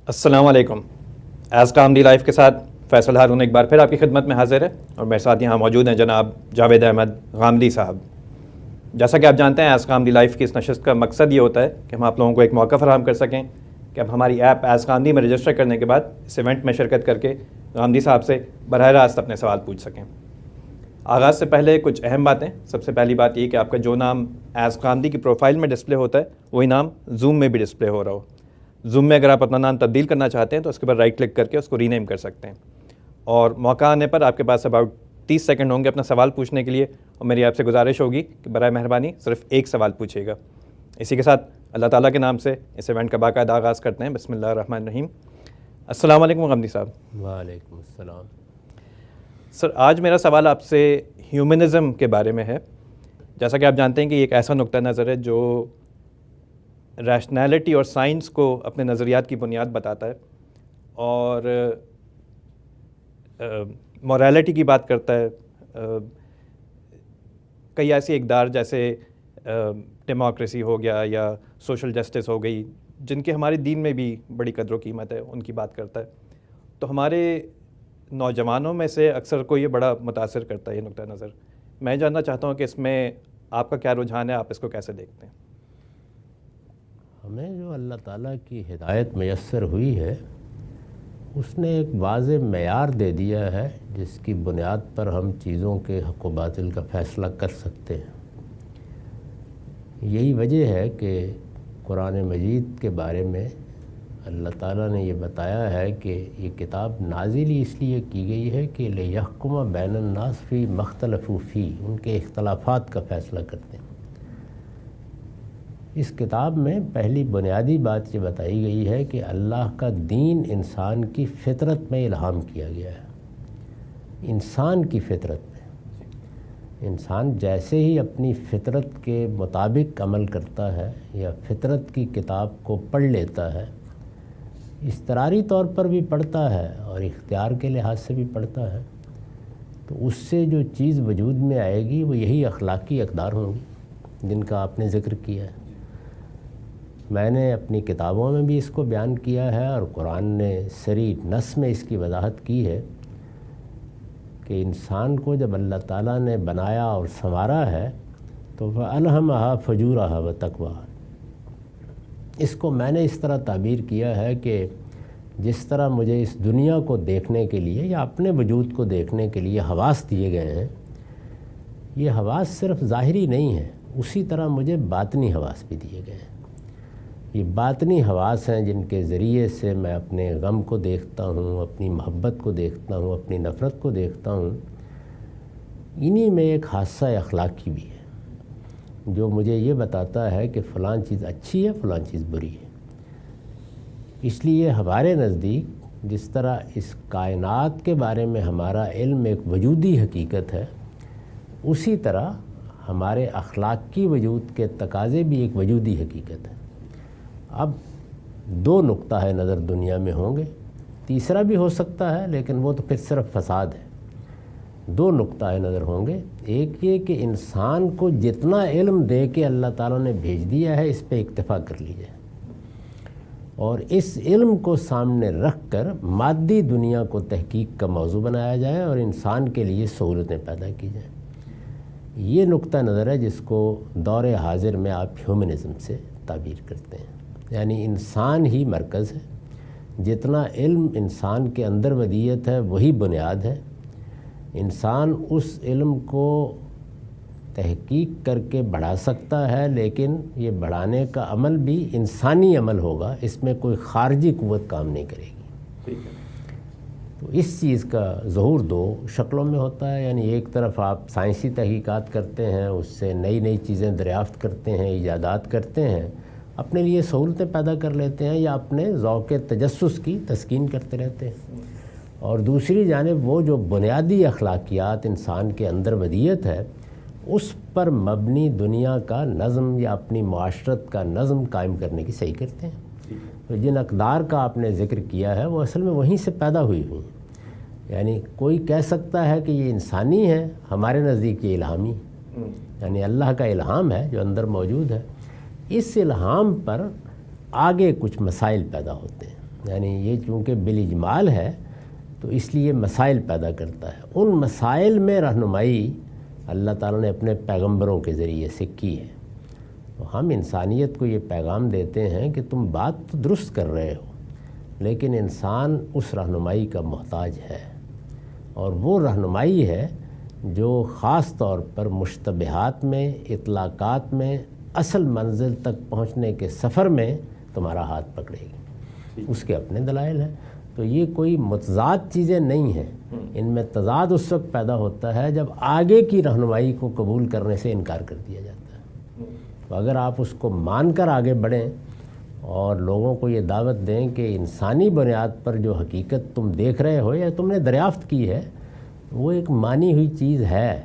السلام علیکم۔ As com the life کے ساتھ فیصل ہارون ایک بار پھر آپ کی خدمت میں حاضر ہے، اور میرے ساتھ یہاں موجود ہیں جناب جاوید احمد غامدی صاحب۔ جیسا کہ آپ جانتے ہیں، ایز کام دی لائف کی اس نشست کا مقصد یہ ہوتا ہے کہ ہم آپ لوگوں کو ایک موقع فراہم کر سکیں کہ اب ہماری ایپ ایز غامدی میں رجسٹر کرنے کے بعد اس ایونٹ میں شرکت کر کے غامدی صاحب سے براہ راست اپنے سوال پوچھ سکیں۔ آغاز سے پہلے کچھ اہم باتیں۔ سب سے پہلی بات یہ کہ آپ کا جو نام ایز غامدی کی پروفائل میں ڈسپلے ہوتا ہے وہی نام زوم میں بھی ڈسپلے ہو رہا ہو۔ زوم میں اگر آپ اپنا نام تبدیل کرنا چاہتے ہیں تو اس کے بعد رائٹ کلک کر کے اس کو ری نیم کر سکتے ہیں، اور موقع آنے پر آپ کے پاس اباؤٹ 30 سیکنڈ ہوں گے اپنا سوال پوچھنے کے لیے، اور میری آپ سے گزارش ہوگی کہ برائے مہربانی صرف ایک سوال پوچھیے گا۔ اسی کے ساتھ اللہ تعالیٰ کے نام سے اس ایونٹ کا باقاعدہ آغاز کرتے ہیں۔ بسم اللہ الرحمن الرحیم۔ السلام علیکم غامدی صاحب۔ وعلیکم السلام۔ سر، آج میرا سوال آپ سے ہیومنزم کے بارے میں ہے۔ جیسا کہ آپ جانتے ہیں کہ یہ ایک ایسا نقطہ نظر ہے جو ریشنلٹی اور سائنس کو اپنے نظریات کی بنیاد بتاتا ہے، اور مورالٹی کی بات کرتا ہے۔ کئی ایسی اقدار جیسے ڈیموکریسی ہو گیا یا سوشل جسٹس ہو گئی، جن کے ہمارے دین میں بھی بڑی قدر و قیمت ہے، ان کی بات کرتا ہے۔ تو ہمارے نوجوانوں میں سے اکثر کو یہ بڑا متاثر کرتا ہے یہ نقطہ نظر۔ میں جاننا چاہتا ہوں کہ اس میں آپ کا کیا رجحان ہے، آپ اس کو کیسے دیکھتے ہیں؟ ہمیں جو اللہ تعالیٰ کی ہدایت میسر ہوئی ہے، اس نے ایک واضح معیار دے دیا ہے جس کی بنیاد پر ہم چیزوں کے حق و باطل کا فیصلہ کر سکتے ہیں۔ یہی وجہ ہے کہ قرآن مجید کے بارے میں اللہ تعالیٰ نے یہ بتایا ہے کہ یہ کتاب نازل ہی اس لیے کی گئی ہے کہ لِیَحْکُمَ بَیْنَ النَّاسِ فِی مَا اخْتَلَفُوا فِیہ، ان کے اختلافات کا فیصلہ کرتے ہیں۔ اس کتاب میں پہلی بنیادی بات یہ بتائی گئی ہے کہ اللہ کا دین انسان کی فطرت میں الہام کیا گیا ہے۔ انسان کی فطرت میں، انسان جیسے ہی اپنی فطرت کے مطابق عمل کرتا ہے یا فطرت کی کتاب کو پڑھ لیتا ہے، اضطراری طور پر بھی پڑھتا ہے اور اختیار کے لحاظ سے بھی پڑھتا ہے، تو اس سے جو چیز وجود میں آئے گی وہ یہی اخلاقی اقدار ہوں گی جن کا آپ نے ذکر کیا ہے۔ میں نے اپنی کتابوں میں بھی اس کو بیان کیا ہے، اور قرآن نے صریح نص میں اس کی وضاحت کی ہے کہ انسان کو جب اللہ تعالیٰ نے بنایا اور سنوارا ہے تو فَأَلْهَمَهَا فُجُورَهَا وَتَقْوَاهَا، اس کو میں نے اس طرح تعبیر کیا ہے کہ جس طرح مجھے اس دنیا کو دیکھنے کے لیے یا اپنے وجود کو دیکھنے کے لیے حواس دیے گئے ہیں، یہ حواس صرف ظاہری نہیں ہیں، اسی طرح مجھے باطنی حواس بھی دیے گئے ہیں۔ یہ باطنی حواس ہیں جن کے ذریعے سے میں اپنے غم کو دیکھتا ہوں، اپنی محبت کو دیکھتا ہوں، اپنی نفرت کو دیکھتا ہوں۔ انہی میں ایک حادثہ اخلاقی بھی ہے جو مجھے یہ بتاتا ہے کہ فلاں چیز اچھی ہے، فلاں چیز بری ہے۔ اس لیے ہمارے نزدیک جس طرح اس کائنات کے بارے میں ہمارا علم ایک وجودی حقیقت ہے، اسی طرح ہمارے اخلاقی وجود کے تقاضے بھی ایک وجودی حقیقت ہے۔ اب دو نقطہ نظر دنیا میں ہوں گے، تیسرا بھی ہو سکتا ہے لیکن وہ تو پھر صرف فساد ہے۔ دو نقطہ نظر ہوں گے، ایک یہ کہ انسان کو جتنا علم دے کے اللہ تعالیٰ نے بھیج دیا ہے اس پہ اکتفا کر لیجیے، اور اس علم کو سامنے رکھ کر مادی دنیا کو تحقیق کا موضوع بنایا جائے اور انسان کے لیے سہولتیں پیدا کی جائیں۔ یہ نقطہ نظر ہے جس کو دور حاضر میں آپ ہیومنزم سے تعبیر کرتے ہیں، یعنی انسان ہی مرکز ہے، جتنا علم انسان کے اندر ودیت ہے وہی بنیاد ہے۔ انسان اس علم کو تحقیق کر کے بڑھا سکتا ہے، لیکن یہ بڑھانے کا عمل بھی انسانی عمل ہوگا، اس میں کوئی خارجی قوت کام نہیں کرے گی۔ تو اس چیز کا ظہور دو شکلوں میں ہوتا ہے، یعنی ایک طرف آپ سائنسی تحقیقات کرتے ہیں، اس سے نئی نئی چیزیں دریافت کرتے ہیں، ایجادات کرتے ہیں، اپنے لیے سہولتیں پیدا کر لیتے ہیں یا اپنے ذوق تجسس کی تسکین کرتے رہتے ہیں، اور دوسری جانب وہ جو بنیادی اخلاقیات انسان کے اندر ودیت ہے اس پر مبنی دنیا کا نظم یا اپنی معاشرت کا نظم قائم کرنے کی صحیح کرتے ہیں۔ تو جن اقدار کا آپ نے ذکر کیا ہے وہ اصل میں وہیں سے پیدا ہوئی ہیں، یعنی کوئی کہہ سکتا ہے کہ یہ انسانی ہے، ہمارے نزدیک یہ الہامی، یعنی اللہ کا الہام ہے جو اندر موجود ہے۔ اس الہام پر آگے کچھ مسائل پیدا ہوتے ہیں۔ یعنی یہ چونکہ بالاجمال ہے تو اس لیے مسائل پیدا کرتا ہے. ان مسائل میں رہنمائی اللہ تعالیٰ نے اپنے پیغمبروں کے ذریعے سے کی ہے. تو ہم انسانیت کو یہ پیغام دیتے ہیں کہ تم بات تو درست کر رہے ہو، لیکن انسان اس رہنمائی کا محتاج ہے، اور وہ رہنمائی ہے جو خاص طور پر مشتبہات میں، اطلاقات میں، اصل منزل تک پہنچنے کے سفر میں تمہارا ہاتھ پکڑے گی. اس کے اپنے دلائل ہیں. تو یہ کوئی متضاد چیزیں نہیں ہیں. ان میں تضاد اس وقت پیدا ہوتا ہے جب آگے کی رہنمائی کو قبول کرنے سے انکار کر دیا جاتا ہے. تو اگر آپ اس کو مان کر آگے بڑھیں اور لوگوں کو یہ دعوت دیں کہ انسانی بنیاد پر جو حقیقت تم دیکھ رہے ہو یا تم نے دریافت کی ہے وہ ایک مانی ہوئی چیز ہے،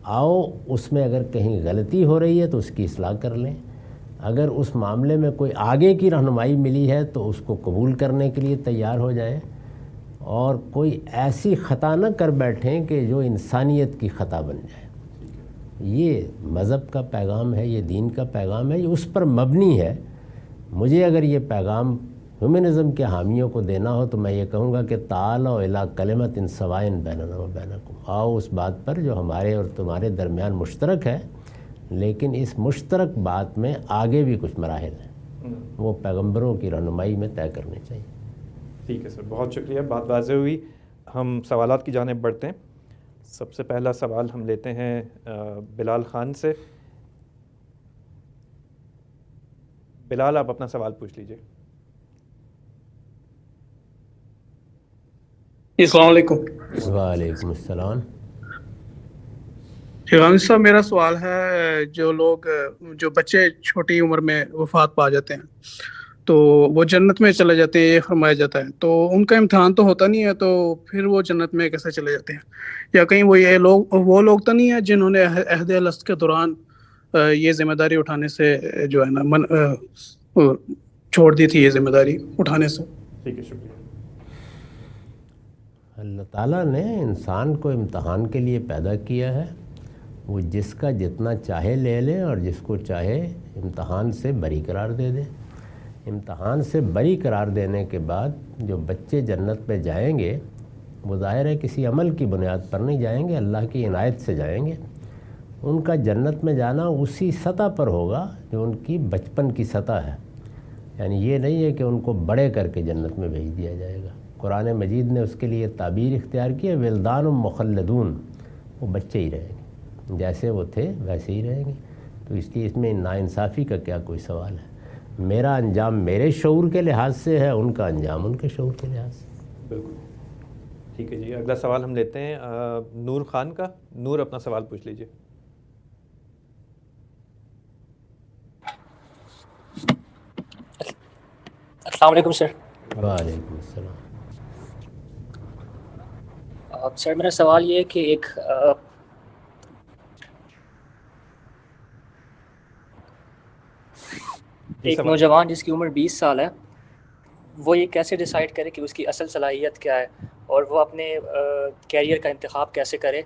آؤ اس میں اگر کہیں غلطی ہو رہی ہے تو اس کی اصلاح کر لیں. اگر اس معاملے میں کوئی آگے کی رہنمائی ملی ہے تو اس کو قبول کرنے کے لیے تیار ہو جائیں، اور کوئی ایسی خطا نہ کر بیٹھیں کہ جو انسانیت کی خطا بن جائے. یہ مذہب کا پیغام ہے، یہ دین کا پیغام ہے، یہ اس پر مبنی ہے. مجھے اگر یہ پیغام ہیومنزم کے حامیوں کو دینا ہو تو میں یہ کہوں گا کہ تعالوا الی کلمۃ سواء بیننا و بینکم، آؤ اس بات پر جو ہمارے اور تمہارے درمیان مشترک ہے، لیکن اس مشترک بات میں آگے بھی کچھ مراحل ہیں، وہ پیغمبروں کی رہنمائی میں طے کرنے چاہیے. ٹھیک ہے سر، بہت شکریہ، بات واضح ہوئی. ہم سوالات کی جانب بڑھتے ہیں. سب سے پہلا سوال ہم لیتے ہیں بلال خان سے. بلال، آپ اپنا سوال پوچھ لیجئے. السلام علیکم. وعلیکم السلام. غامدی صاحب، میرا سوال ہے جو بچے چھوٹی عمر میں وفات پا جاتے ہیں تو وہ جنت میں چلے جاتے ہیں، یہ فرمایا جاتا ہے، تو ان کا امتحان تو ہوتا نہیں ہے، تو پھر وہ جنت میں کیسے چلے جاتے ہیں؟ یا کہیں وہ لوگ تو نہیں ہیں جنہوں نے عہد الست کے دوران یہ ذمہ داری اٹھانے سے جو ہے نا چھوڑ دی تھی، یہ ذمہ داری اٹھانے سے؟ ٹھیک ہے، شکریہ. اللہ تعالیٰ نے انسان کو امتحان کے لیے پیدا کیا ہے. وہ جس کا جتنا چاہے لے لے اور جس کو چاہے امتحان سے بری قرار دے دے. امتحان سے بری قرار دینے کے بعد جو بچے جنت میں جائیں گے وہ ظاہر ہے کسی عمل کی بنیاد پر نہیں جائیں گے، اللہ کی عنایت سے جائیں گے. ان کا جنت میں جانا اسی سطح پر ہوگا جو ان کی بچپن کی سطح ہے. یعنی یہ نہیں ہے کہ ان کو بڑے کر کے جنت میں بھیج دیا جائے گا. قرآن مجید نے اس کے لیے تعبیر اختیار کی ہے، ولدان مخلدون، وہ بچے ہی رہیں گے، جیسے وہ تھے ویسے ہی رہیں گے. تو اس لیے اس میں ناانصافی کا کیا کوئی سوال ہے؟ میرا انجام میرے شعور کے لحاظ سے ہے، ان کا انجام ان کے شعور کے لحاظ سے. بالکل ٹھیک ہے جی. اگلا سوال ہم لیتے ہیں نور خان کا. نور، اپنا سوال پوچھ لیجئے. السلام علیکم سر. وعلیکم السلام. سر، میرا سوال یہ ہے کہ ایک نوجوان جس کی عمر 20 سال ہے، وہ یہ کیسے ڈیسائیڈ کرے کہ اس کی اصل صلاحیت کیا ہے، اور وہ اپنے کیریئر کا انتخاب کیسے کرے،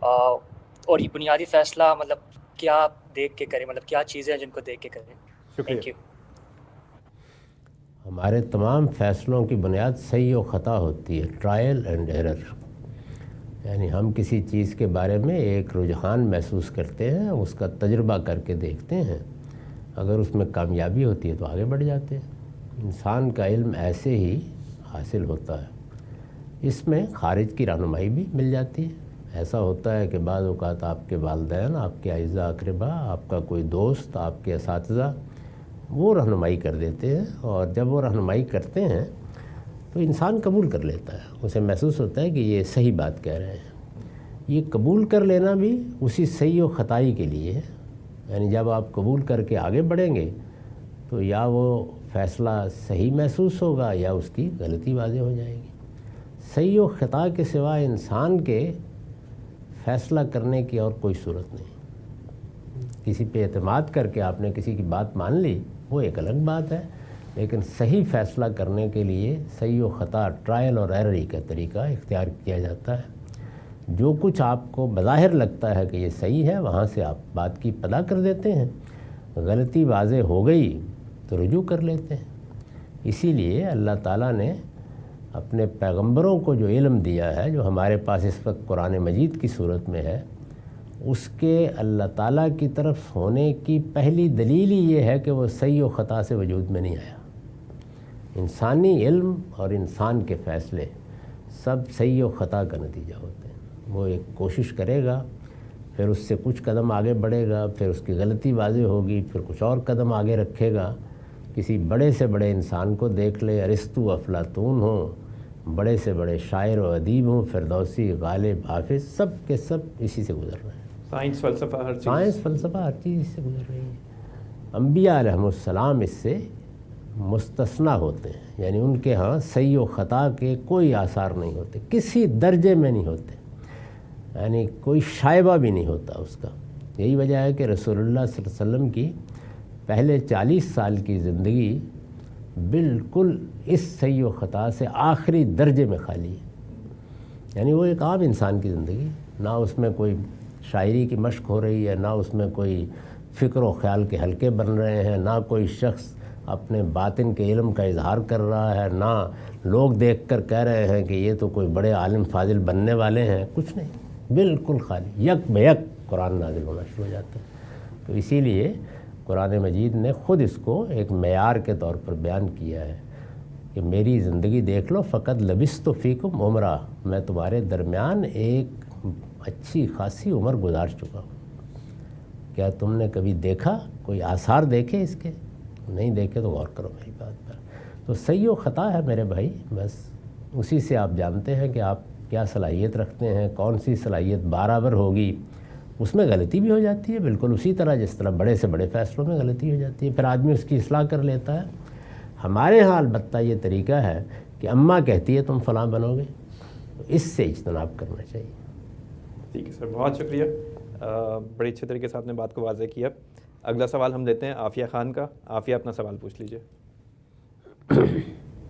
اور یہ بنیادی فیصلہ مطلب کیا دیکھ کے کرے، مطلب کیا چیزیں ہیں جن کو دیکھ کے کرے؟ Thank you. ہمارے تمام فیصلوں کی بنیاد صحیح و خطا ہوتی ہے، ٹرائل اینڈ ایرر. یعنی ہم کسی چیز کے بارے میں ایک رجحان محسوس کرتے ہیں، اس کا تجربہ کر کے دیکھتے ہیں، اگر اس میں کامیابی ہوتی ہے تو آگے بڑھ جاتے ہیں. انسان کا علم ایسے ہی حاصل ہوتا ہے. اس میں خارج کی رہنمائی بھی مل جاتی ہے. ایسا ہوتا ہے کہ بعض اوقات آپ کے والدین، آپ کے اعزاء اقربا، آپ کا کوئی دوست، آپ کے اساتذہ وہ رہنمائی کر دیتے ہیں، اور جب وہ رہنمائی کرتے ہیں تو انسان قبول کر لیتا ہے. اسے محسوس ہوتا ہے کہ یہ صحیح بات کہہ رہے ہیں. یہ قبول کر لینا بھی اسی صحیح و خطائی کے لیے ہے. یعنی جب آپ قبول کر کے آگے بڑھیں گے تو یا وہ فیصلہ صحیح محسوس ہوگا یا اس کی غلطی واضح ہو جائے گی. صحیح و خطا کے سوا انسان کے فیصلہ کرنے کی اور کوئی صورت نہیں. کسی پہ اعتماد کر کے آپ نے کسی کی بات مان لی وہ ایک الگ بات ہے، لیکن صحیح فیصلہ کرنے کے لیے صحیح و خطا، ٹرائل اور ایرر کا طریقہ اختیار کیا جاتا ہے. جو کچھ آپ کو بظاہر لگتا ہے کہ یہ صحیح ہے، وہاں سے آپ بات کی پتہ کر دیتے ہیں. غلطی واضح ہو گئی تو رجوع کر لیتے ہیں. اسی لیے اللہ تعالیٰ نے اپنے پیغمبروں کو جو علم دیا ہے، جو ہمارے پاس اس وقت قرآن مجید کی صورت میں ہے، اس کے اللہ تعالیٰ کی طرف ہونے کی پہلی دلیل ہی یہ ہے کہ وہ صحیح و خطا سے وجود میں نہیں آیا۔ انسانی علم اور انسان کے فیصلے سب صحیح و خطا کا نتیجہ ہوتے ہیں۔ وہ ایک کوشش کرے گا، پھر اس سے کچھ قدم آگے بڑھے گا، پھر اس کی غلطی واضح ہوگی، پھر کچھ اور قدم آگے رکھے گا۔ کسی بڑے سے بڑے انسان کو دیکھ لے، ارسطو، افلاطون ہوں، بڑے سے بڑے شاعر و ادیب ہوں، فردوسی، غالب، حافظ، سب کے سب اسی سے گزر رہے ہیں۔ سائنس، فلسفہ، ہر چیز، سائنس، فلسفہ، ہر چیز اس سے گزر رہی ہے۔ انبیاء علیہم السلام اس سے مستثنیٰ ہوتے ہیں، یعنی ان کے ہاں صحیح و خطا کے کوئی آثار نہیں ہوتے، کسی درجے میں نہیں ہوتے، یعنی کوئی شائبہ بھی نہیں ہوتا اس کا۔ یہی وجہ ہے کہ رسول اللہ صلی اللہ علیہ وسلم کی پہلے 40 سال کی زندگی بالکل اس صحیح و خطا سے آخری درجے میں خالی ہے، یعنی وہ ایک عام انسان کی زندگی، نہ اس میں کوئی شاعری کی مشق ہو رہی ہے، نہ اس میں کوئی فکر و خیال کے حلقے بن رہے ہیں، نہ کوئی شخص اپنے باطن کے علم کا اظہار کر رہا ہے، نہ لوگ دیکھ کر کہہ رہے ہیں کہ یہ تو کوئی بڑے عالم فاضل بننے والے ہیں، کچھ نہیں، بالکل خالی، یک بے یک قرآن نازل ہونا شروع ہو جاتا ہے۔ تو اسی لیے قرآن مجید نے خود اس کو ایک معیار کے طور پر بیان کیا ہے کہ میری زندگی دیکھ لو، فقط لبثت فیکم عمرہ، میں تمہارے درمیان ایک اچھی خاصی عمر گزار چکا ہوں۔ کیا تم نے کبھی دیکھا، کوئی آثار دیکھے اس کے؟ نہیں دیکھے تو غور کرو میری بات پر۔ تو صحیح و خطا ہے میرے بھائی، بس اسی سے آپ جانتے ہیں کہ آپ کیا صلاحیت رکھتے ہیں، کون سی صلاحیت برابر ہوگی۔ اس میں غلطی بھی ہو جاتی ہے، بالکل اسی طرح جس طرح بڑے سے بڑے فیصلوں میں غلطی ہو جاتی ہے، پھر آدمی اس کی اصلاح کر لیتا ہے۔ ہمارے ہاں البتہ یہ طریقہ ہے کہ اماں کہتی ہے تم فلاں بنو گے، تو اس سے اجتناب کرنا چاہیے۔ ٹھیک ہے سر، بہت شکریہ، بڑے اچھے طریقے سے آپ نے بات کو واضح کیا۔ اگلا سوال ہم لیتے ہیں عافیہ خان کا۔ عافیہ اپنا سوال پوچھ لیجئے۔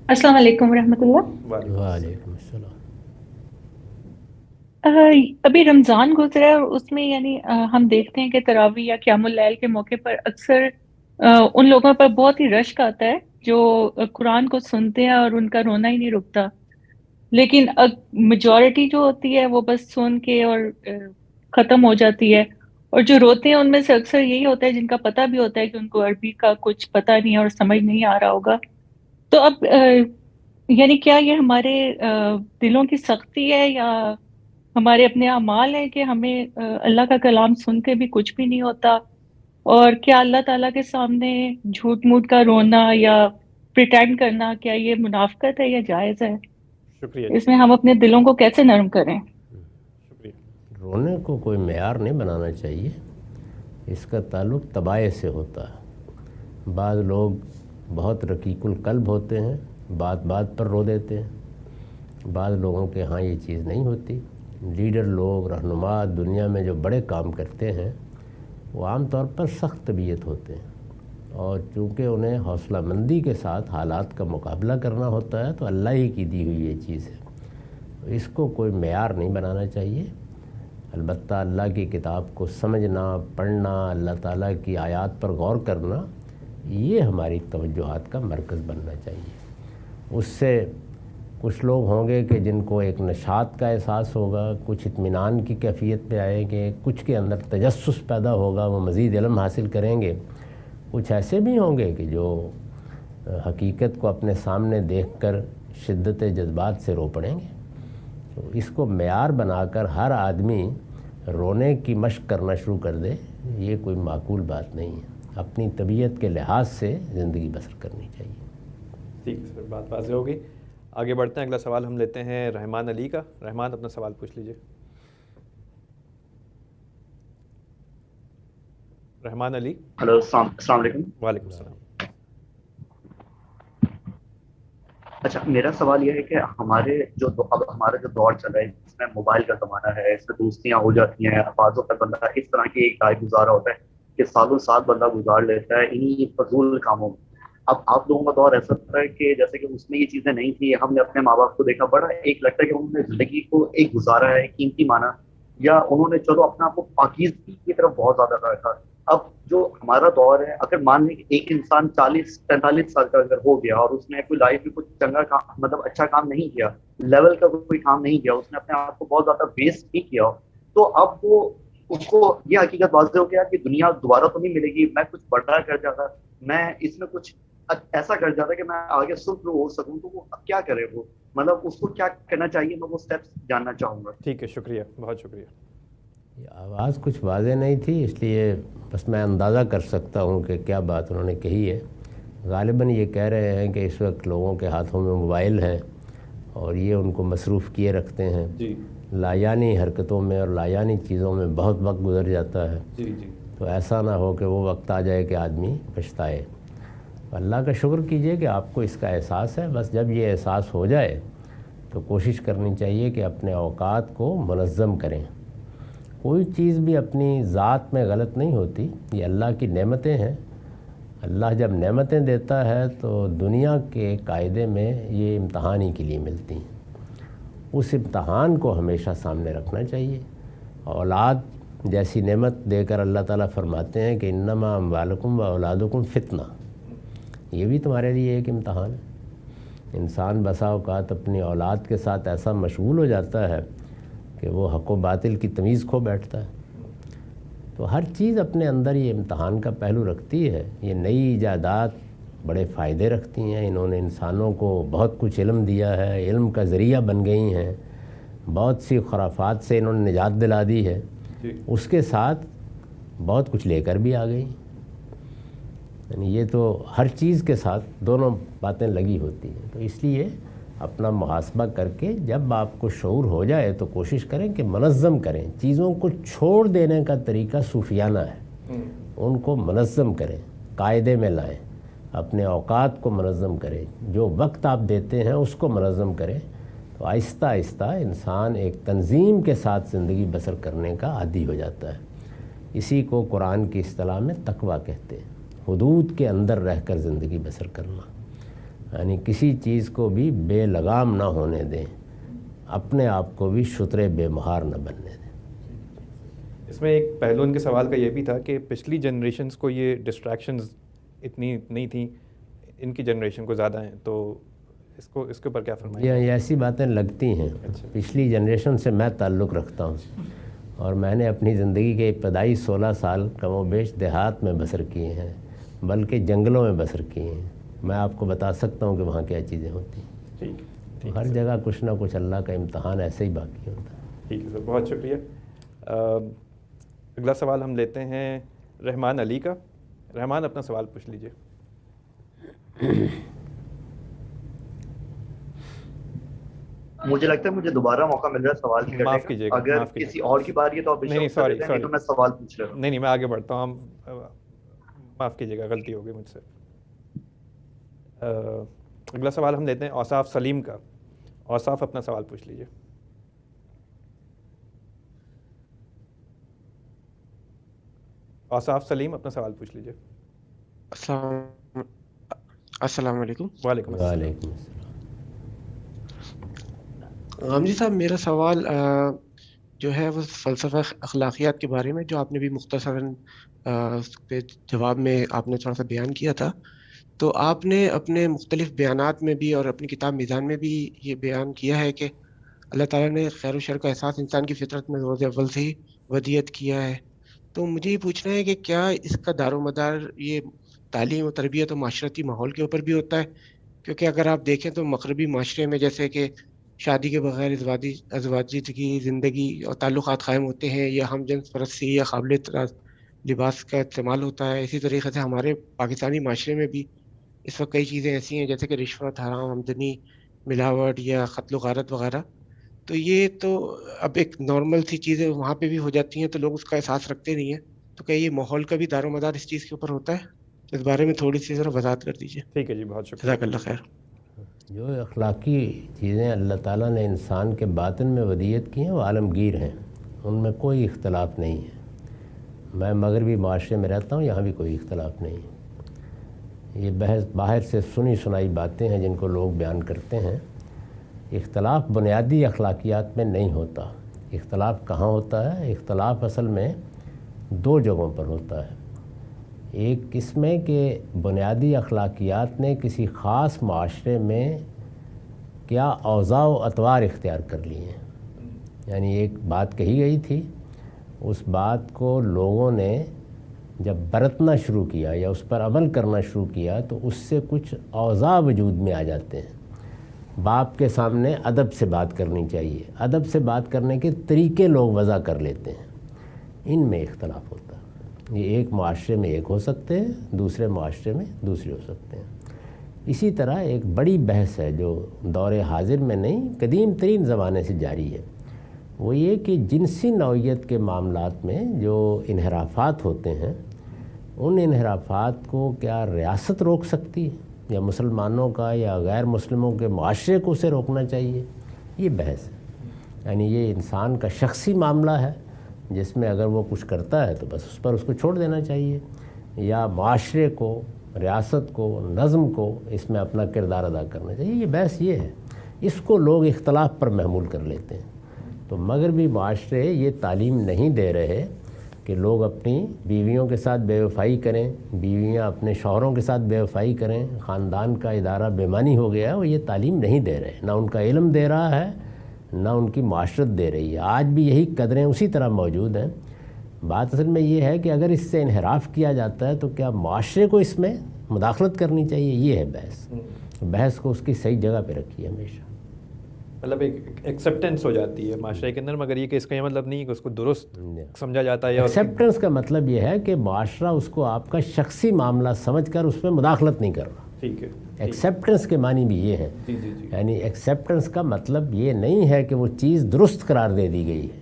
السلام علیکم ورحمۃ اللہ۔ وعلیکم السلام۔ ابھی رمضان گزرا ہے اور اس میں یعنی ہم دیکھتے ہیں کہ تراویح یا قیام اللیل کے موقع پر اکثر ان لوگوں پر بہت ہی رشک آتا ہے جو قرآن کو سنتے ہیں اور ان کا رونا ہی نہیں رکتا، لیکن میجورٹی جو ہوتی ہے وہ بس سن کے اور ختم ہو جاتی ہے، اور جو روتے ہیں ان میں سے اکثر یہی ہوتا ہے جن کا پتہ بھی ہوتا ہے کہ ان کو عربی کا کچھ پتہ نہیں ہے اور سمجھ نہیں آ رہا ہوگا۔ تو اب یعنی کیا یہ ہمارے دلوں کی سختی ہے یا ہمارے اپنے اعمال ہیں کہ ہمیں اللہ کا کلام سن کے بھی کچھ بھی نہیں ہوتا؟ اور کیا اللہ تعالیٰ کے سامنے جھوٹ موٹ کا رونا یا پریٹینڈ کرنا، کیا یہ منافقت ہے یا جائز ہے؟ شکریہ، اس میں ہم اپنے دلوں کو کیسے نرم کریں؟ شکریہ۔ رونے کو کوئی معیار نہیں بنانا چاہیے، اس کا تعلق طبائع سے ہوتا ہے۔ بعض لوگ بہت رقیق القلب ہوتے ہیں، بات بات پر رو دیتے ہیں، بعض لوگوں کے ہاں یہ چیز نہیں ہوتی۔ لیڈر لوگ، رہنما دنیا میں جو بڑے کام کرتے ہیں وہ عام طور پر سخت طبیعت ہوتے ہیں، اور چونکہ انہیں حوصلہ مندی کے ساتھ حالات کا مقابلہ کرنا ہوتا ہے تو اللہ ہی کی دی ہوئی یہ چیز ہے، اس کو کوئی معیار نہیں بنانا چاہیے۔ البتہ اللہ کی کتاب کو سمجھنا، پڑھنا، اللہ تعالیٰ کی آیات پر غور کرنا، یہ ہماری توجہات کا مرکز بننا چاہیے۔ اس سے کچھ لوگ ہوں گے کہ جن کو ایک نشاط کا احساس ہوگا، کچھ اطمینان کی کیفیت پہ آئیں گے، کچھ کے اندر تجسس پیدا ہوگا، وہ مزید علم حاصل کریں گے۔ کچھ ایسے بھی ہوں گے کہ جو حقیقت کو اپنے سامنے دیکھ کر شدت جذبات سے رو پڑیں گے۔ تو اس کو معیار بنا کر ہر آدمی رونے کی مشق کرنا شروع کر دے، یہ کوئی معقول بات نہیں ہے۔ اپنی طبیعت کے لحاظ سے زندگی بسر کرنی چاہیے۔ ٹھیک ہے سر، بات واضح ہوگی۔ آگے بڑھتے ہیں، اگلا سوال ہم لیتے ہیں رحمان علی کا۔ رحمان اپنا سوال پوچھ لیجئے۔ رحمان علی۔ ہلو، السلام علیکم۔ وعلیکم السلام۔ اچھا، میرا سوال یہ ہے کہ ہمارا جو دور چل رہا ہے، اس میں موبائل کا زمانہ ہے، اس میں دوستیاں ہو جاتی ہیں، افواجوں کا بندہ اس طرح کی ایک رائے گزارا ہوتا ہے کہ سالوں سال بندہ گزار لیتا ہے انہی فضول کاموں میں۔ اب آپ لوگوں کا دور ایسا ہوتا ہے کہ جیسے کہ اس میں یہ چیزیں نہیں تھی، ہم نے اپنے ماں باپ کو دیکھا، بڑا ایک لگتا ہے کہ انہوں نے زندگی کو ایک گزارا ہے، قیمتی مانا، یا انہوں نے چلو اپنے آپ کو پاکیزگی کی طرف بہت زیادہ رکھا۔ اب جو ہمارا دور ہے، اگر مان لیں کہ ایک انسان 40-45 سال کا اگر ہو گیا اور اس نے کوئی لائف میں کچھ چنگا کام، مطلب اچھا کام نہیں کیا، لیول کا کوئی کام نہیں کیا، اس نے اپنے آپ کو بہت زیادہ ویسٹ نہیں کیا، تو اب وہ اس کو یہ حقیقت واضح ہو گیا کہ دنیا دوبارہ تو نہیں ملے گی، میں کچھ بڑا کر جاتا، میں اس میں کچھ ایسا کر جاتا کہ میں آگے سپر ہو سکوں، تو وہ اب کیا کرے، وہ مطلب اس کو کیا کرنا چاہیے، میں وہ اسٹیپس جاننا چاہوں گا. ٹھیک ہے، شکریہ، بہت شکریہ. یہ آواز کچھ واضح نہیں تھی، اس لیے بس میں اندازہ کر سکتا ہوں کہ کیا بات انہوں نے کہی ہے. غالباً یہ کہہ رہے ہیں کہ اس وقت لوگوں کے ہاتھوں میں موبائل ہیں اور یہ ان کو مصروف کیے رکھتے ہیں، جی لایانی حرکتوں میں اور لایانی چیزوں میں بہت وقت گزر جاتا ہے. جی جی تو ایسا نہ ہو کہ وہ وقت آ جائے کہ آدمی پچھتائے. اللہ کا شکر کیجئے کہ آپ کو اس کا احساس ہے. بس جب یہ احساس ہو جائے تو کوشش کرنی چاہیے کہ اپنے اوقات کو منظم کریں. کوئی چیز بھی اپنی ذات میں غلط نہیں ہوتی، یہ اللہ کی نعمتیں ہیں. اللہ جب نعمتیں دیتا ہے تو دنیا کے قاعدے میں یہ امتحان ہی کے لیے ملتی ہیں. اس امتحان کو ہمیشہ سامنے رکھنا چاہیے. اولاد جیسی نعمت دے کر اللہ تعالیٰ فرماتے ہیں کہ انما اموالکم و اولادکم فتنہ، یہ بھی تمہارے لیے ایک امتحان ہے. انسان بسا اوقات اپنی اولاد کے ساتھ ایسا مشغول ہو جاتا ہے کہ وہ حق و باطل کی تمیز کھو بیٹھتا ہے. تو ہر چیز اپنے اندر یہ امتحان کا پہلو رکھتی ہے. یہ نئی ایجادات بڑے فائدے رکھتی ہیں، انہوں نے انسانوں کو بہت کچھ علم دیا ہے، علم کا ذریعہ بن گئی ہیں، بہت سی خرافات سے انہوں نے نجات دلا دی ہے. اس کے ساتھ بہت کچھ لے کر بھی آ گئی. یعنی یہ تو ہر چیز کے ساتھ دونوں باتیں لگی ہوتی ہیں. تو اس لیے اپنا محاسبہ کر کے جب آپ کو شعور ہو جائے تو کوشش کریں کہ منظم کریں. چیزوں کو چھوڑ دینے کا طریقہ صوفیانہ ہے، ان کو منظم کریں، قاعدے میں لائیں، اپنے اوقات کو منظم کریں، جو وقت آپ دیتے ہیں اس کو منظم کریں. تو آہستہ آہستہ انسان ایک تنظیم کے ساتھ زندگی بسر کرنے کا عادی ہو جاتا ہے. اسی کو قرآن کی اصطلاح میں تقویٰ کہتے ہیں، حدود کے اندر رہ کر زندگی بسر کرنا. یعنی کسی چیز کو بھی بے لگام نہ ہونے دیں، اپنے آپ کو بھی شترے بے مہار نہ بننے دیں. اس میں ایک پہلو ان کے سوال کا یہ بھی تھا کہ پچھلی جنریشنز کو یہ ڈسٹریکشنز اتنی نہیں تھیں، ان کی جنریشن کو زیادہ ہیں، تو اس کے اوپر کیا فرمائیں؟ یہ ایسی باتیں لگتی ہیں. پچھلی جنریشن سے میں تعلق رکھتا ہوں اور میں نے اپنی زندگی کے ابتدائی 16 سال کم و بیش دیہات میں بسر کیے ہیں، بلکہ جنگلوں میں بسر کیے ہیں. میں آپ کو بتا سکتا ہوں کہ وہاں کیا چیزیں ہوتی ہیں. ہر جگہ کچھ نہ کچھ اللہ کا امتحان ایسے ہی باقی ہوتا ہے. ٹھیک ہے سر، بہت شکریہ. اگلا سوال ہم لیتے ہیں رحمان علی کا. رحمان اپنا سوال پوچھ لیجئے. مجھے لگتا ہے مجھے دوبارہ موقع مل رہا ہے سوال کرنے کا. معاف کیجیے گا، اگر معاف کیجیے. کسی اور کی باری ہے تو آپ نہیں سوری تو میں سوال پوچھ رہا ہوں. نہیں میں آگے بڑھتا ہوں. معاف کیجیے گا، غلطی ہو گئی مجھ سے. اگلا سوال ہم لیتے ہیں اوصاف سلیم کا. اوصاف اپنا سوال پوچھ لیجیے. اوصاف سلیم اپنا سوال پوچھ لیجیے. السلام علیکم. وعلیکم السلام. وعلیکم السلام. غامدی صاحب، میرا سوال جو ہے وہ فلسفہ اخلاقیات کے بارے میں، جو آپ نے بھی مختصراً اس پہ جواب میں آپ نے تھوڑا سا بیان کیا تھا. تو آپ نے اپنے مختلف بیانات میں بھی اور اپنی کتاب میزان میں بھی یہ بیان کیا ہے کہ اللہ تعالیٰ نے خیر و شر کا احساس انسان کی فطرت میں روز اول سے ہی ودیت کیا ہے. تو مجھے یہ پوچھنا ہے کہ کیا اس کا دار و مدار یہ تعلیم و تربیت و معاشرتی ماحول کے اوپر بھی ہوتا ہے؟ کیونکہ اگر آپ دیکھیں تو مغربی معاشرے میں جیسے کہ شادی کے بغیر ازواجی زندگی اور تعلقات قائم ہوتے ہیں، یا ہم جنس پرستی یا قابل لباس کا استعمال ہوتا ہے. اسی طریقے سے ہمارے پاکستانی معاشرے میں بھی اس وقت کئی چیزیں ایسی ہیں جیسے کہ رشوت، حرام آمدنی، ملاوٹ یا قتل و غارت وغیرہ. تو یہ تو اب ایک نارمل سی چیزیں وہاں پہ بھی ہو جاتی ہیں، تو لوگ اس کا احساس رکھتے نہیں ہیں. تو کیا یہ ماحول کا بھی دار و مدار اس چیز کے اوپر ہوتا ہے؟ اس بارے میں تھوڑی سی ذرا وضاحت کر دیجیے. ٹھیک ہے جی، بہت شکریہ. جزاک اللہ خیر. جو اخلاقی چیزیں اللہ تعالیٰ نے انسان کے باطن میں ودیت کی ہیں وہ عالمگیر ہیں، ان میں کوئی اختلاف نہیں ہے. میں مغربی معاشرے میں رہتا ہوں، یہاں بھی کوئی اختلاف نہیں ہے. یہ بحث باہر سے سنی سنائی باتیں ہیں جن کو لوگ بیان کرتے ہیں. اختلاف بنیادی اخلاقیات میں نہیں ہوتا. اختلاف کہاں ہوتا ہے؟ اختلاف اصل میں دو جگہوں پر ہوتا ہے. ایک قسم ہے کہ بنیادی اخلاقیات نے کسی خاص معاشرے میں کیا اوضاع و اطوار اختیار کر لی ہیں. یعنی ایک بات کہی گئی تھی، اس بات کو لوگوں نے جب برتنا شروع کیا یا اس پر عمل کرنا شروع کیا تو اس سے کچھ اوضاع وجود میں آ جاتے ہیں. باپ کے سامنے ادب سے بات کرنی چاہیے، ادب سے بات کرنے کے طریقے لوگ وضع کر لیتے ہیں، ان میں اختلاف ہوتا ہے. یہ ایک معاشرے میں ایک ہو سکتے ہیں، دوسرے معاشرے میں دوسرے ہو سکتے ہیں. اسی طرح ایک بڑی بحث ہے جو دور حاضر میں نہیں، قدیم ترین زمانے سے جاری ہے، وہ یہ کہ جنسی نوعیت کے معاملات میں جو انحرافات ہوتے ہیں ان انحرافات کو کیا ریاست روک سکتی ہے یا مسلمانوں کا یا غیر مسلموں کے معاشرے کو اسے روکنا چاہیے. یہ بحث ہے. یعنی یہ انسان کا شخصی معاملہ ہے جس میں اگر وہ کچھ کرتا ہے تو بس اس پر اس کو چھوڑ دینا چاہیے، یا معاشرے کو، ریاست کو، نظم کو اس میں اپنا کردار ادا کرنا چاہیے. یہ بحث یہ ہے، اس کو لوگ اختلاف پر محمول کر لیتے ہیں. تو مغربی معاشرے یہ تعلیم نہیں دے رہے کہ لوگ اپنی بیویوں کے ساتھ بے وفائی کریں، بیویاں اپنے شوہروں کے ساتھ بے وفائی کریں، خاندان کا ادارہ بے معنی ہو گیا ہے. وہ یہ تعلیم نہیں دے رہے، نہ ان کا علم دے رہا ہے نہ ان کی معاشرت دے رہی ہے. آج بھی یہی قدریں اسی طرح موجود ہیں. بات اصل میں یہ ہے کہ اگر اس سے انحراف کیا جاتا ہے تو کیا معاشرے کو اس میں مداخلت کرنی چاہیے. یہ ہے بحث. بحث کو اس کی صحیح جگہ پہ رکھیے ہمیشہ. مطلب ایک ایکسیپٹنس ہو جاتی ہے معاشرے کے اندر، مگر یہ کہ اس کا یہ مطلب نہیں ہے کہ اس کو درست سمجھا جاتا ہے. ایکسیپٹنس کا مطلب یہ ہے کہ معاشرہ اس کو آپ کا شخصی معاملہ سمجھ کر اس میں مداخلت نہیں کر رہا. ٹھیک ہے. ایکسیپٹنس کے معنی بھی یہ ہے. یعنی ایکسیپٹنس کا مطلب یہ نہیں ہے کہ وہ چیز درست قرار دے دی گئی ہے،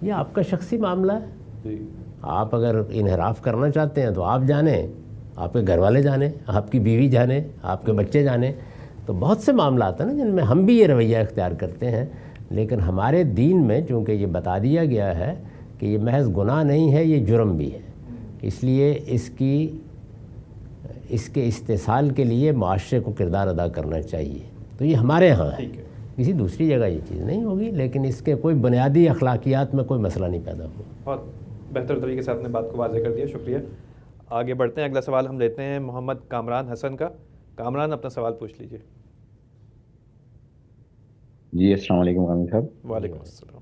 یہ آپ کا شخصی معاملہ ہے. آپ اگر انحراف کرنا چاہتے ہیں تو آپ جانیں، آپ کے گھر والے جانیں، آپ کی بیوی جانیں، آپ کے بچے جانیں. تو بہت سے معاملات ہیں نا جن میں ہم بھی یہ رویہ اختیار کرتے ہیں، لیکن ہمارے دین میں چونکہ یہ بتا دیا گیا ہے کہ یہ محض گناہ نہیں ہے، یہ جرم بھی ہے، اس لیے اس کے استحصال کے لیے معاشرے کو کردار ادا کرنا چاہیے. تو یہ ہمارے ہاں ہے، کسی دوسری جگہ یہ چیز نہیں ہوگی، لیکن اس کے کوئی بنیادی اخلاقیات میں کوئی مسئلہ نہیں پیدا ہوا. بہت بہتر طریقے سے آپ نے بات کو واضح کر دیا، شکریہ. آگے بڑھتے ہیں. اگلا سوال ہم لیتے ہیں محمد کامران حسن کا. کامران اپنا سوال پوچھ لیجیے. جی السلام علیکم غامی صاحب. وعلیکم السلام.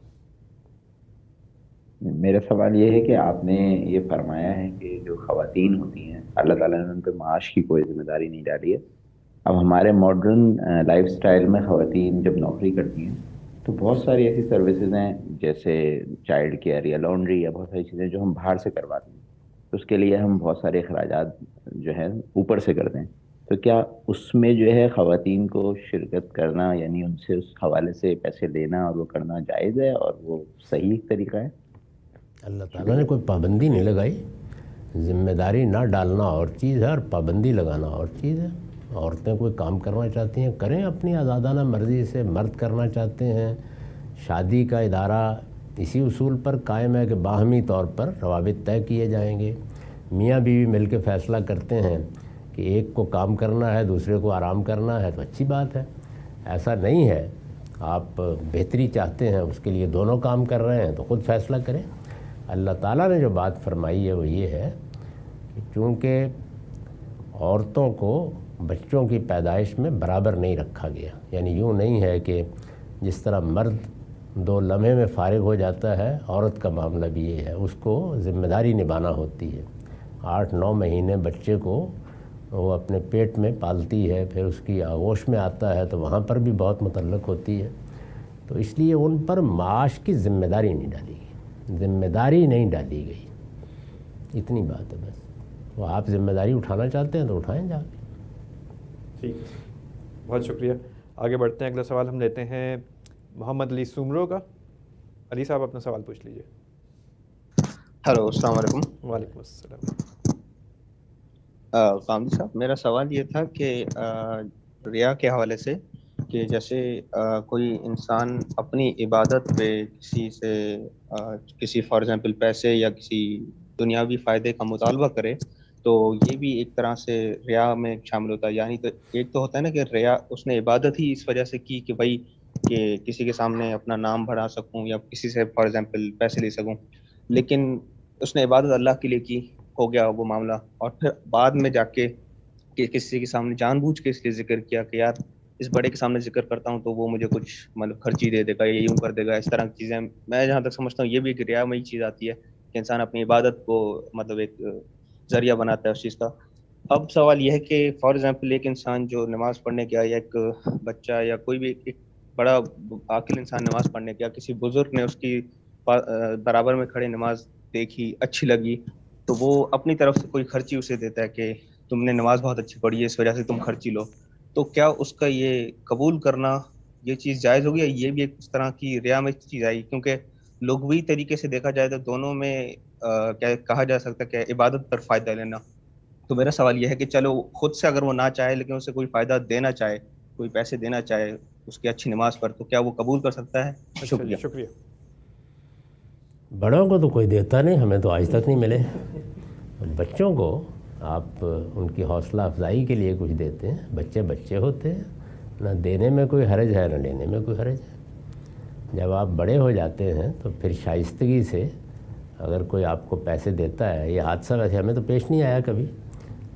میرا سوال یہ ہے کہ آپ نے یہ فرمایا ہے کہ جو خواتین ہوتی ہیں اللہ تعالیٰ نے ان پہ معاش کی کوئی ذمہ داری نہیں ڈالی ہے. اب ہمارے ماڈرن لائف سٹائل میں خواتین جب نوکری کرتی ہیں تو بہت ساری ایسی سروسز ہیں جیسے چائلڈ کیئر یا لانڈری یا بہت ساری چیزیں جو ہم باہر سے کرواتے ہیں، تو اس کے لیے ہم بہت سارے اخراجات جو ہے اوپر سے کرتے ہیں. تو کیا اس میں جو ہے خواتین کو شرکت کرنا، یعنی ان سے اس حوالے سے پیسے لینا اور وہ کرنا جائز ہے اور وہ صحیح طریقہ ہے؟ اللہ تعالیٰ نے کوئی پابندی نہیں لگائی. ذمہ داری نہ ڈالنا اور چیز ہے اور پابندی لگانا اور چیز ہے. عورتیں کوئی کام کرنا چاہتی ہیں کریں اپنی آزادانہ مرضی سے، مرد کرنا چاہتے ہیں. شادی کا ادارہ اسی اصول پر قائم ہے کہ باہمی طور پر روابط طے کیے جائیں گے. میاں بیوی مل کے فیصلہ کرتے ہیں کہ ایک کو کام کرنا ہے دوسرے کو آرام کرنا ہے تو اچھی بات ہے. ایسا نہیں ہے آپ بہتری چاہتے ہیں اس کے لیے دونوں کام کر رہے ہیں تو خود فیصلہ کریں. اللہ تعالیٰ نے جو بات فرمائی ہے وہ یہ ہے کہ چونکہ عورتوں کو بچوں کی پیدائش میں برابر نہیں رکھا گیا، یعنی یوں نہیں ہے کہ جس طرح مرد 2 لمحے میں فارغ ہو جاتا ہے، عورت کا معاملہ بھی یہ ہے، اس کو ذمہ داری نبھانا ہوتی ہے. 8-9 مہینے بچے کو وہ اپنے پیٹ میں پالتی ہے، پھر اس کی آغوش میں آتا ہے تو وہاں پر بھی بہت متعلق ہوتی ہے. تو اس لیے ان پر معاش کی ذمہ داری نہیں ڈالی گئی، ذمہ داری نہیں ڈالی گئی. اتنی بات ہے بس. وہ آپ ذمہ داری اٹھانا چاہتے ہیں تو اٹھائیں جا کے. ٹھیک ہے، بہت شکریہ. آگے بڑھتے ہیں. اگلا سوال ہم لیتے ہیں محمد علی سومرو کا. علی صاحب اپنا سوال پوچھ لیجیے. ہلو السلام علیکم. وعلیکم السلام. غامدی صاحب میرا سوال یہ تھا کہ ریا کے حوالے سے کہ جیسے کوئی انسان اپنی عبادت پہ کسی فار ایگزامپل پیسے یا کسی دنیاوی فائدے کا مطالبہ کرے تو یہ بھی ایک طرح سے ریا میں شامل ہوتا ہے. یعنی تو ایک تو ہوتا ہے نا کہ ریا اس نے عبادت ہی اس وجہ سے کی کہ بھائی کہ کسی کے سامنے اپنا نام بڑھا سکوں یا کسی سے فار ایگزامپل پیسے لے سکوں، لیکن اس نے عبادت اللہ کے لیے کی ہو گیا وہ معاملہ، اور پھر بعد میں جا کے کہ کسی کے سامنے جان بوجھ کے اس لیے ذکر کیا کہ یار اس بڑے کے سامنے ذکر کرتا ہوں تو وہ مجھے کچھ مطلب خرچی دے دے گا یا یوں کر دے گا، اس طرح کی چیزیں، میں جہاں تک سمجھتا ہوں یہ بھی ایک ریا-مئی چیز آتی ہے کہ انسان اپنی عبادت کو مطلب ایک ذریعہ بناتا ہے اس چیز کا. اب سوال یہ ہے کہ فار ایگزامپل ایک انسان جو نماز پڑھنے گیا یا ایک بچہ یا کوئی بھی ایک بڑا عاقل انسان نماز پڑھنے گیا، کسی بزرگ نے اس کی برابر میں کھڑے نماز دیکھی، اچھی لگی، تو وہ اپنی طرف سے کوئی خرچی اسے دیتا ہے کہ تم نے نماز بہت اچھی پڑھی ہے اس وجہ سے تم خرچی لو، تو کیا اس کا یہ قبول کرنا یہ چیز جائز ہوگی یا یہ بھی ایک اس طرح کی ریا میں چیز آئی؟ کیونکہ لغوی طریقے سے دیکھا جائے تو دونوں میں کیا کہا جا سکتا ہے کہ عبادت پر فائدہ لینا. تو میرا سوال یہ ہے کہ چلو خود سے اگر وہ نہ چاہے لیکن اسے کوئی فائدہ دینا چاہے، کوئی پیسے دینا چاہے اس کی اچھی نماز پر، تو کیا وہ قبول کر سکتا ہے؟ شکریہ. بڑوں کو تو کوئی دیتا نہیں، ہمیں تو آج تک نہیں ملے. بچوں کو آپ ان کی حوصلہ افزائی کے لیے کچھ دیتے ہیں، بچے بچے ہوتے ہیں، نہ دینے میں کوئی حرج ہے نہ لینے میں کوئی حرج ہے. جب آپ بڑے ہو جاتے ہیں تو پھر شائستگی سے اگر کوئی آپ کو پیسے دیتا ہے، یہ حادثہ ویسے ہمیں تو پیش نہیں آیا کبھی،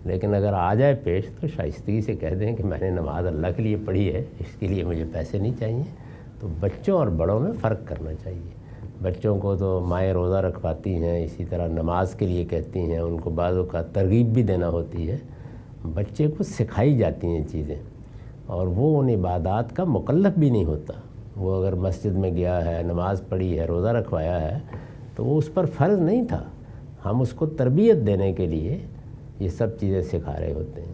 لیکن اگر آ جائے پیش تو شائستگی سے کہہ دیں کہ میں نے نماز اللہ کے لیے پڑھی ہے، اس کے لیے مجھے پیسے نہیں چاہیے. تو بچوں اور بڑوں میں فرق کرنا چاہیے. بچوں کو تو مائیں روزہ رکھواتی ہیں، اسی طرح نماز کے لیے کہتی ہیں، ان کو بعض اوقات ترغیب بھی دینا ہوتی ہے. بچے کو سکھائی جاتی ہیں چیزیں، اور وہ ان عبادات کا مکلف بھی نہیں ہوتا. وہ اگر مسجد میں گیا ہے، نماز پڑھی ہے، روزہ رکھوایا ہے، تو وہ اس پر فرض نہیں تھا. ہم اس کو تربیت دینے کے لیے یہ سب چیزیں سکھا رہے ہوتے ہیں.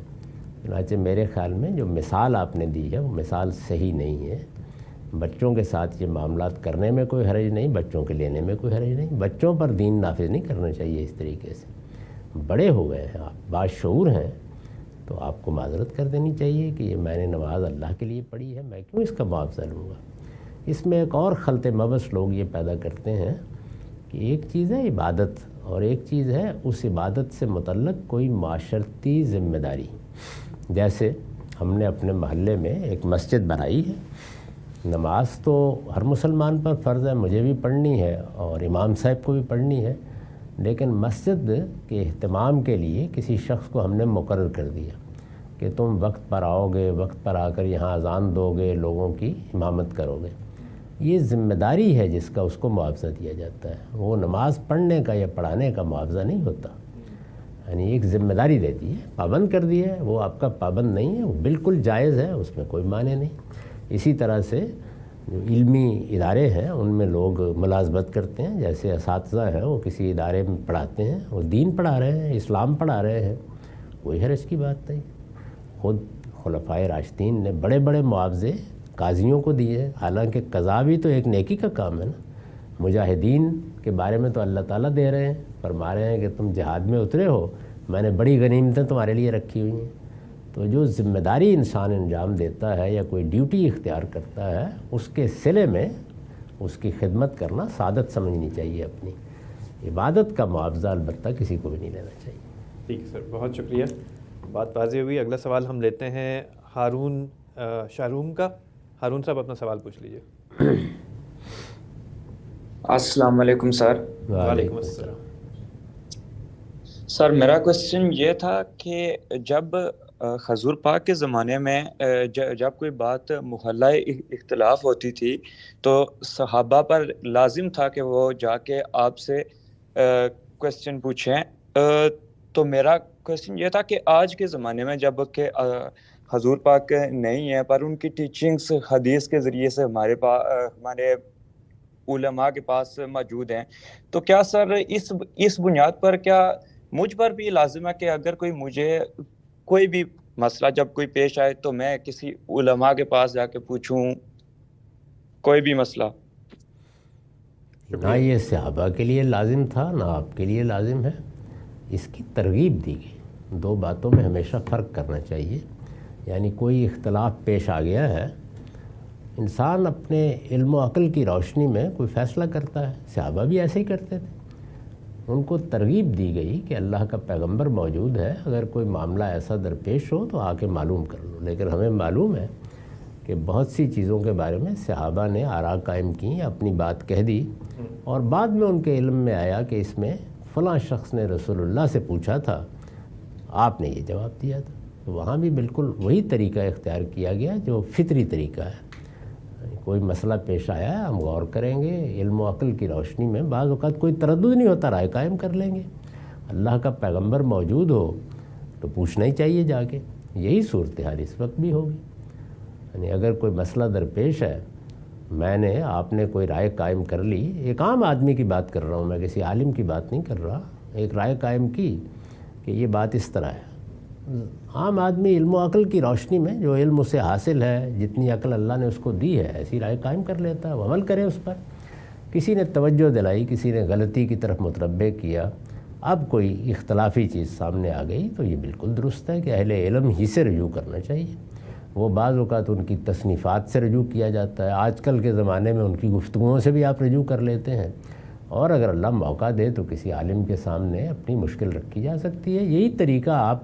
چنانچہ میرے خیال میں جو مثال آپ نے دی ہے وہ مثال صحیح نہیں ہے. بچوں کے ساتھ یہ معاملات کرنے میں کوئی حرج نہیں، بچوں کے لینے میں کوئی حرج نہیں. بچوں پر دین نافذ نہیں کرنا چاہیے اس طریقے سے. بڑے ہو گئے ہیں آپ، باشعور ہیں، تو آپ کو معذرت کر دینی چاہیے کہ یہ میں نے نماز اللہ کے لیے پڑھی ہے، میں کیوں اس کا معاوضہ لوں گا. اس میں ایک اور خلط مبش لوگ یہ پیدا کرتے ہیں کہ ایک چیز ہے عبادت اور ایک چیز ہے اس عبادت سے متعلق کوئی معاشرتی ذمہ داری. جیسے ہم نے اپنے محلے میں ایک مسجد بنائی ہے، نماز تو ہر مسلمان پر فرض ہے، مجھے بھی پڑھنی ہے اور امام صاحب کو بھی پڑھنی ہے، لیکن مسجد کے اہتمام کے لیے کسی شخص کو ہم نے مقرر کر دیا کہ تم وقت پر آؤ گے، وقت پر آ کر یہاں اذان دو گے، لوگوں کی امامت کرو گے. یہ ذمہ داری ہے جس کا اس کو معاوضہ دیا جاتا ہے. وہ نماز پڑھنے کا یا پڑھانے کا معاوضہ نہیں ہوتا. یعنی ایک ذمہ داری دیتی ہے، پابند کر دی ہے، وہ آپ کا پابند نہیں ہے، وہ بالکل جائز ہے، اس میں کوئی معنی نہیں. اسی طرح سے جو علمی ادارے ہیں ان میں لوگ ملازمت کرتے ہیں، جیسے اساتذہ ہیں وہ کسی ادارے میں پڑھاتے ہیں، وہ دین پڑھا رہے ہیں، اسلام پڑھا رہے ہیں، کوئی حرج کی بات نہیں. خود خلفائے راشدین نے بڑے بڑے معاوضے قاضیوں کو دیے، حالانکہ قضا بھی تو ایک نیکی کا کام ہے نا. مجاہدین کے بارے میں تو اللہ تعالیٰ دے رہے ہیں، فرما رہے ہیں کہ تم جہاد میں اترے ہو، میں نے بڑی غنیمتیں تمہارے لیے رکھی ہوئی ہیں. تو جو ذمہ داری انسان انجام دیتا ہے یا کوئی ڈیوٹی اختیار کرتا ہے، اس کے صلے میں اس کی خدمت کرنا سعادت سمجھنی چاہیے. اپنی عبادت کا معاوضہ البتہ کسی کو بھی نہیں لینا چاہیے. ٹھیک ہے سر، بہت شکریہ، بات واضح ہوئی. اگلا سوال ہم لیتے ہیں ہارون شاہروم کا. ہارون صاحب اپنا سوال پوچھ لیجیے. السلام علیکم سر. وعلیکم السلام. سر میرا کوشچن یہ تھا کہ جب حضور پاک کے زمانے میں جب کوئی بات محلہ اختلاف ہوتی تھی تو صحابہ پر لازم تھا کہ وہ جا کے آپ سے کوشچن پوچھیں. تو میرا کوشچن یہ تھا کہ آج کے زمانے میں جب کہ حضور پاک نہیں ہے پر ان کی ٹیچنگز حدیث کے ذریعے سے ہمارے علماء کے پاس موجود ہیں، تو کیا سر اس بنیاد پر کیا مجھ پر بھی لازم ہے کہ اگر مجھے کوئی بھی مسئلہ جب کوئی پیش آئے تو میں کسی علماء کے پاس جا کے پوچھوں کوئی بھی مسئلہ؟ نہ یہ صحابہ کے لیے لازم تھا نہ آپ کے لیے لازم ہے، اس کی ترغیب دی گئی. دو باتوں میں ہمیشہ فرق کرنا چاہیے. یعنی کوئی اختلاف پیش آ گیا ہے، انسان اپنے علم و عقل کی روشنی میں کوئی فیصلہ کرتا ہے. صحابہ بھی ایسے ہی کرتے تھے. ان کو ترغیب دی گئی کہ اللہ کا پیغمبر موجود ہے، اگر کوئی معاملہ ایسا درپیش ہو تو آ کے معلوم کر لو. لیکن ہمیں معلوم ہے کہ بہت سی چیزوں کے بارے میں صحابہ نے آراء قائم کی، اپنی بات کہہ دی، اور بعد میں ان کے علم میں آیا کہ اس میں فلاں شخص نے رسول اللہ سے پوچھا تھا، آپ نے یہ جواب دیا تھا۔ تو وہاں بھی بالکل وہی طریقہ اختیار کیا گیا جو فطری طریقہ ہے۔ کوئی مسئلہ پیش آیا ہے، ہم غور کریں گے، علم و عقل کی روشنی میں بعض اوقات کوئی تردد نہیں ہوتا، رائے قائم کر لیں گے۔ اللہ کا پیغمبر موجود ہو تو پوچھنا ہی چاہیے جا کے۔ یہی صورتحال اس وقت بھی ہوگی، یعنی اگر کوئی مسئلہ درپیش ہے، آپ نے کوئی رائے قائم کر لی، ایک عام آدمی کی بات کر رہا ہوں میں، کسی عالم کی بات نہیں کر رہا، ایک رائے قائم کی کہ یہ بات اس طرح ہے، عام آدمی علم و عقل کی روشنی میں جو علم اسے حاصل ہے، جتنی عقل اللہ نے اس کو دی ہے، ایسی رائے قائم کر لیتا ہے، وہ عمل کرے اس پر۔ کسی نے توجہ دلائی، کسی نے غلطی کی طرف متنبہ کیا، اب کوئی اختلافی چیز سامنے آ گئی تو یہ بالکل درست ہے کہ اہل علم ہی سے رجوع کرنا چاہیے۔ وہ بعض اوقات ان کی تصنیفات سے رجوع کیا جاتا ہے، آج کل کے زمانے میں ان کی گفتگوؤں سے بھی آپ رجوع کر لیتے ہیں، اور اگر اللہ موقع دے تو کسی عالم کے سامنے اپنی مشکل رکھی جا سکتی ہے۔ یہی طریقہ آپ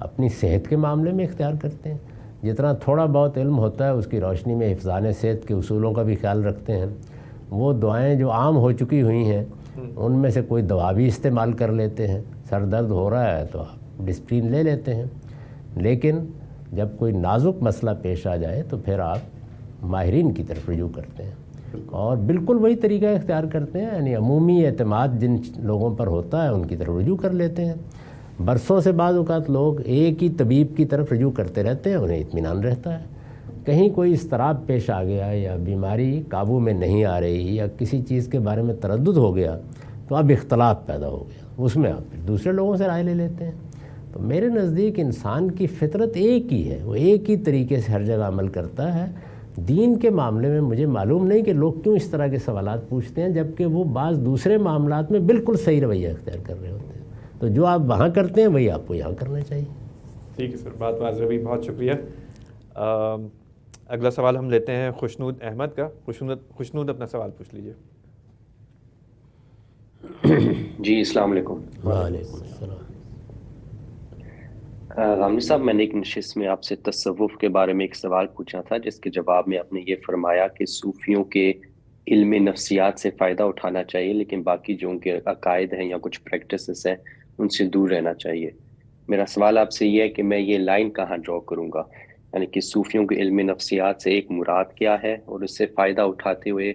اپنی صحت کے معاملے میں اختیار کرتے ہیں، جتنا تھوڑا بہت علم ہوتا ہے اس کی روشنی میں حفظان صحت کے اصولوں کا بھی خیال رکھتے ہیں۔ وہ دعائیں جو عام ہو چکی ہوئی ہیں ان میں سے کوئی دوا بھی استعمال کر لیتے ہیں، سر درد ہو رہا ہے تو آپ ڈسپرین لے لیتے ہیں، لیکن جب کوئی نازک مسئلہ پیش آ جائے تو پھر آپ ماہرین کی طرف رجوع کرتے ہیں اور بالکل وہی طریقہ اختیار کرتے ہیں، یعنی عمومی اعتماد جن لوگوں پر ہوتا ہے ان کی طرف رجوع کر لیتے ہیں۔ برسوں سے بعض اوقات لوگ ایک ہی طبیب کی طرف رجوع کرتے رہتے ہیں، انہیں اطمینان رہتا ہے۔ کہیں کوئی اضطراب پیش آ گیا یا بیماری قابو میں نہیں آ رہی یا کسی چیز کے بارے میں تردد ہو گیا تو اب اختلاف پیدا ہو گیا، اس میں آپ پھر دوسرے لوگوں سے رائے لے لیتے ہیں۔ تو میرے نزدیک انسان کی فطرت ایک ہی ہے، وہ ایک ہی طریقے سے ہر جگہ عمل کرتا ہے۔ دین کے معاملے میں مجھے معلوم نہیں کہ لوگ کیوں اس طرح کے سوالات پوچھتے ہیں جبکہ وہ بعض دوسرے معاملات میں بالکل صحیح رویہ اختیار کر رہے ہوتے ہیں۔ تو جو آپ وہاں کرتے ہیں وہی آپ کو یہاں کرنا چاہیے۔ ٹھیک ہے سر، بات واضح ہوئی، بہت شکریہ۔ اگلا سوال ہم لیتے ہیں خوشنود احمد کا۔ خوشنود اپنا سوال پوچھ لیجیے۔ جی السلام علیکم۔ وعلیکم السلام۔ غامدی صاحب، میں نے ایک نشست میں آپ سے تصوف کے بارے میں ایک سوال پوچھا تھا جس کے جواب میں آپ نے یہ فرمایا کہ صوفیوں کے علم نفسیات سے فائدہ اٹھانا چاہیے لیکن باقی جو ان کے عقائد ہیں یا کچھ پریکٹسز ہیں ان سے دور رہنا چاہیے۔ میرا سوال آپ سے یہ ہے کہ میں یہ لائن کہاں ڈرا کروں گا، یعنی کہ صوفیوں کے علم نفسیات سے ایک مراد کیا ہے اور اس سے فائدہ اٹھاتے ہوئے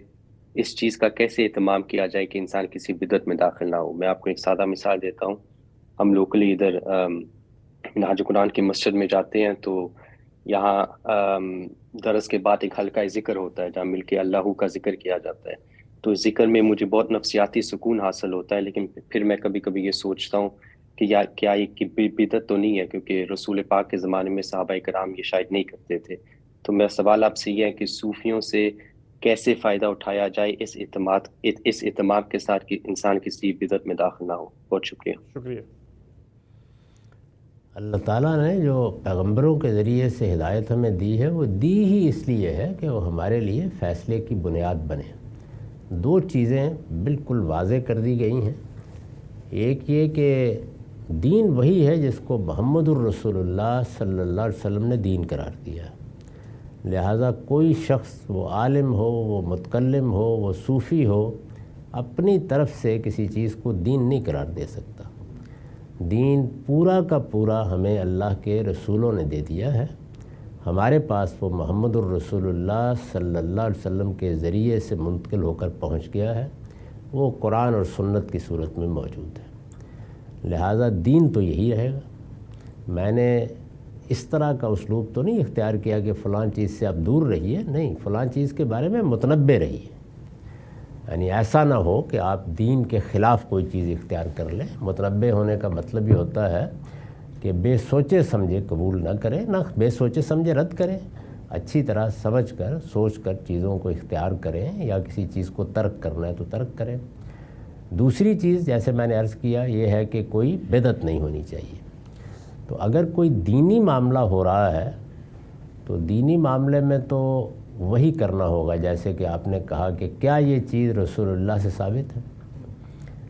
اس چیز کا کیسے اہتمام کیا جائے کہ انسان کسی بدعت میں داخل نہ ہو۔ میں آپ کو ایک سادہ مثال دیتا ہوں۔ ہم لوکلی ادھر نہج قرآن کی مسجد میں جاتے ہیں تو یہاں درس کے بعد ایک حلقہ ذکر ہوتا ہے جہاں مل کے اللہ کا ذکر کیا جاتا ہے۔ تو ذکر میں مجھے بہت نفسیاتی سکون حاصل ہوتا ہے، لیکن پھر میں کبھی کبھی یہ سوچتا ہوں کہ کیا یہ بدعت تو نہیں ہے، کیونکہ رسول پاک کے زمانے میں صحابہ کرام یہ شاید نہیں کرتے تھے۔ تو میرا سوال آپ سے یہ ہے کہ صوفیوں سے کیسے فائدہ اٹھایا جائے اس اہتمام کے ساتھ کہ انسان کسی بدعت میں داخل نہ ہو۔ بہت شکریہ۔ شکریہ۔ اللہ تعالیٰ نے جو پیغمبروں کے ذریعے سے ہدایت ہمیں دی ہے وہ دی ہی اس لیے ہے کہ وہ ہمارے لیے فیصلے کی بنیاد بنے۔ دو چیزیں بالکل واضح کر دی گئی ہیں، ایک یہ کہ دین وہی ہے جس کو محمد الرسول اللہ صلی اللہ علیہ وسلم نے دین قرار دیا ہے، لہٰذا کوئی شخص وہ عالم ہو، وہ متکلم ہو، وہ صوفی ہو، اپنی طرف سے کسی چیز کو دین نہیں قرار دے سکتا۔ دین پورا کا پورا ہمیں اللہ کے رسولوں نے دے دیا ہے، ہمارے پاس وہ محمد الرسول اللہ صلی اللہ علیہ وسلم کے ذریعے سے منتقل ہو کر پہنچ گیا ہے، وہ قرآن اور سنت کی صورت میں موجود ہے، لہٰذا دین تو یہی رہے گا۔ میں نے اس طرح کا اسلوب تو نہیں اختیار کیا کہ فلاں چیز سے آپ دور رہیے، نہیں، فلاں چیز کے بارے میں متنبع رہیے، یعنی ایسا نہ ہو کہ آپ دین کے خلاف کوئی چیز اختیار کر لیں۔ متنبع ہونے کا مطلب یہ ہوتا ہے کہ بے سوچے سمجھے قبول نہ کریں، نہ بے سوچے سمجھے رد کریں، اچھی طرح سمجھ کر سوچ کر چیزوں کو اختیار کریں، یا کسی چیز کو ترک کرنا ہے تو ترک کریں۔ دوسری چیز جیسے میں نے عرض کیا یہ ہے کہ کوئی بدعت نہیں ہونی چاہیے۔ تو اگر کوئی دینی معاملہ ہو رہا ہے تو دینی معاملے میں تو وہی کرنا ہوگا جیسے کہ آپ نے کہا کہ کیا یہ چیز رسول اللہ سے ثابت ہے،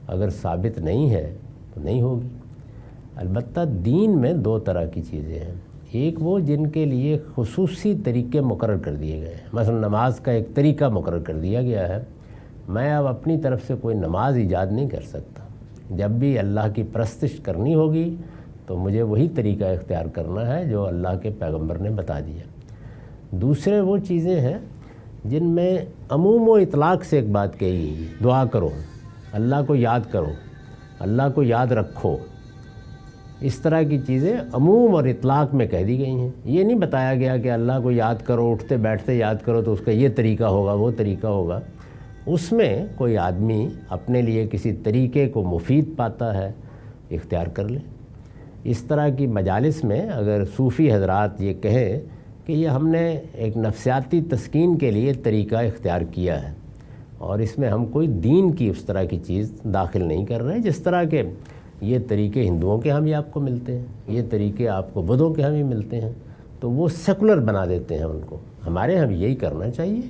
اگر ثابت نہیں ہے تو نہیں ہوگی۔ البتہ دین میں دو طرح کی چیزیں ہیں، ایک وہ جن کے لیے خصوصی طریقے مقرر کر دیے گئے ہیں، مثلا نماز کا ایک طریقہ مقرر کر دیا گیا ہے، میں اب اپنی طرف سے کوئی نماز ایجاد نہیں کر سکتا، جب بھی اللہ کی پرستش کرنی ہوگی تو مجھے وہی طریقہ اختیار کرنا ہے جو اللہ کے پیغمبر نے بتا دیا۔ دوسرے وہ چیزیں ہیں جن میں عموم و اطلاق سے ایک بات کہی گئی ہے، دعا کرو، اللہ کو یاد کرو، اللہ کو یاد رکھو، اس طرح کی چیزیں عموم اور اطلاق میں کہہ دی گئی ہیں۔ یہ نہیں بتایا گیا کہ اللہ کو یاد کرو، اٹھتے بیٹھتے یاد کرو تو اس کا یہ طریقہ ہوگا، وہ طریقہ ہوگا۔ اس میں کوئی آدمی اپنے لیے کسی طریقے کو مفید پاتا ہے، اختیار کر لے۔ اس طرح کی مجالس میں اگر صوفی حضرات یہ کہیں کہ یہ ہم نے ایک نفسیاتی تسکین کے لیے طریقہ اختیار کیا ہے اور اس میں ہم کوئی دین کی اس طرح کی چیز داخل نہیں کر رہے، جس طرح کے یہ طریقے ہندوؤں کے ہاں بھی آپ کو ملتے ہیں، یہ طریقے آپ کو بدھوں کے ہاں بھی ملتے ہیں، تو وہ سیکولر بنا دیتے ہیں ان کو۔ ہمارے ہاں بھی یہی کرنا چاہیے۔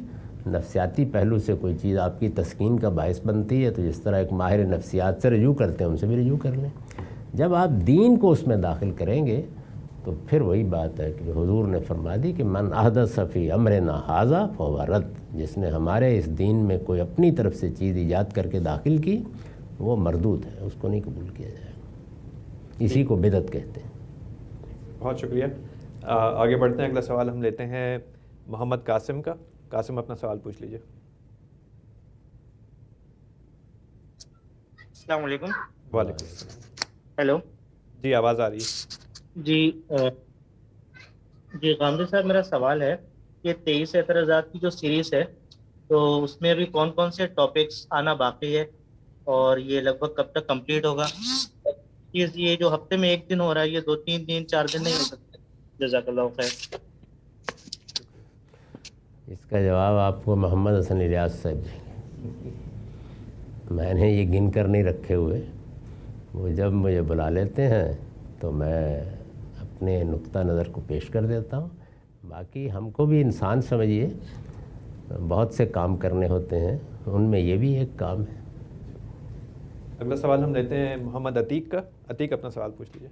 نفسیاتی پہلو سے کوئی چیز آپ کی تسکین کا باعث بنتی ہے تو جس طرح ایک ماہر نفسیات سے رجوع کرتے ہیں ان سے بھی رجوع کر لیں۔ جب آپ دین کو اس میں داخل کریں گے تو پھر وہی بات ہے کہ حضور نے فرما دی کہ من احدث فی امرنا ھذا فہو رد، جس نے ہمارے اس دین میں کوئی اپنی طرف سے چیز ایجاد کر کے داخل کی وہ مردود ہے، اس کو نہیں قبول کیا جائے گا۔ اسی کو بدعت کہتے ہیں۔ بہت شکریہ۔ آگے بڑھتے ہیں، اگلا سوال ہم لیتے ہیں محمد قاسم کا۔ قاسم اپنا سوال پوچھ لیجئے۔ السلام علیکم۔ وعلیکم السلام۔ ہیلو، جی آواز آ رہی ہے؟ جی غامدی صاحب، میرا سوال ہے کہ 23 اعتراضات کی جو سیریز ہے تو اس میں ابھی کون کون سے ٹاپکس آنا باقی ہے اور یہ لگ بھگ کب تک کمپلیٹ ہوگا؟ یہ جو ہفتے میں ایک دن ہو رہا ہے یہ 2-3 دن 4 دن نہیں ہو سکتے؟ جزاک اللہ خیر۔ اس کا جواب آپ کو محمد حسن الیاس صاحب دیں گے۔ میں نے یہ گن کر نہیں رکھے ہوئے، وہ جب مجھے بلا لیتے ہیں تو میں اپنے نقطہ نظر کو پیش کر دیتا ہوں۔ باقی ہم کو بھی انسان سمجھیے، بہت سے کام کرنے ہوتے ہیں، ان میں یہ بھی ایک کام ہے۔ اگلا سوال ہم لیتے ہیں محمد عتیق کا۔ عتیق اپنا سوال پوچھ لیجیے۔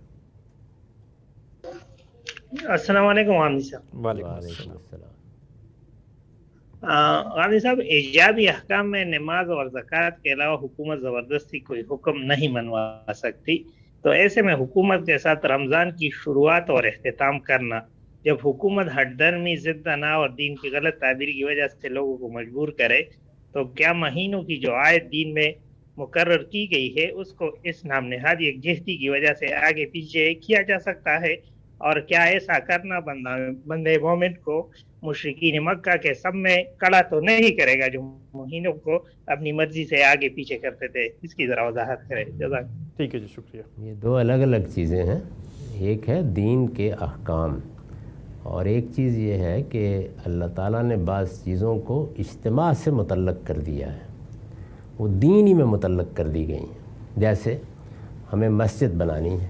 السلام علیکم غامدی صاحب۔ وعلیکم السلام۔ غامدی صاحب، ایجابی احکام میں نماز اور زکوٰۃ کے علاوہ حکومت زبردستی کوئی حکم نہیں منوا سکتی، تو ایسے میں حکومت کے ساتھ رمضان کی شروعات اور اختتام کرنا، جب حکومت ہٹ درمی، ضد انا اور دین کی غلط تعبیر کی وجہ سے لوگوں کو مجبور کرے، تو کیا مہینوں کی جو آیت دین میں مقرر کی گئی ہے اس کو اس نام نہادی یکجہتی کی وجہ سے آگے پیچھے کیا جا سکتا ہے؟ اور کیا ایسا کرنا بندے مومن کو مشرکین مکہ کے سب میں کڑا تو نہیں کرے گا جو مہینوں کو اپنی مرضی سے آگے پیچھے کرتے تھے؟ اس کی ذرا وضاحت کرے۔ جزاک۔ ٹھیک ہے جی، شکریہ۔ یہ دو الگ الگ چیزیں ہیں، ایک ہے دین کے احکام اور ایک چیز یہ ہے کہ اللہ تعالیٰ نے بعض چیزوں کو اجتماع سے متعلق کر دیا ہے، وہ دین ہی میں متعلق کر دی گئی ہیں۔ جیسے ہمیں مسجد بنانی ہے،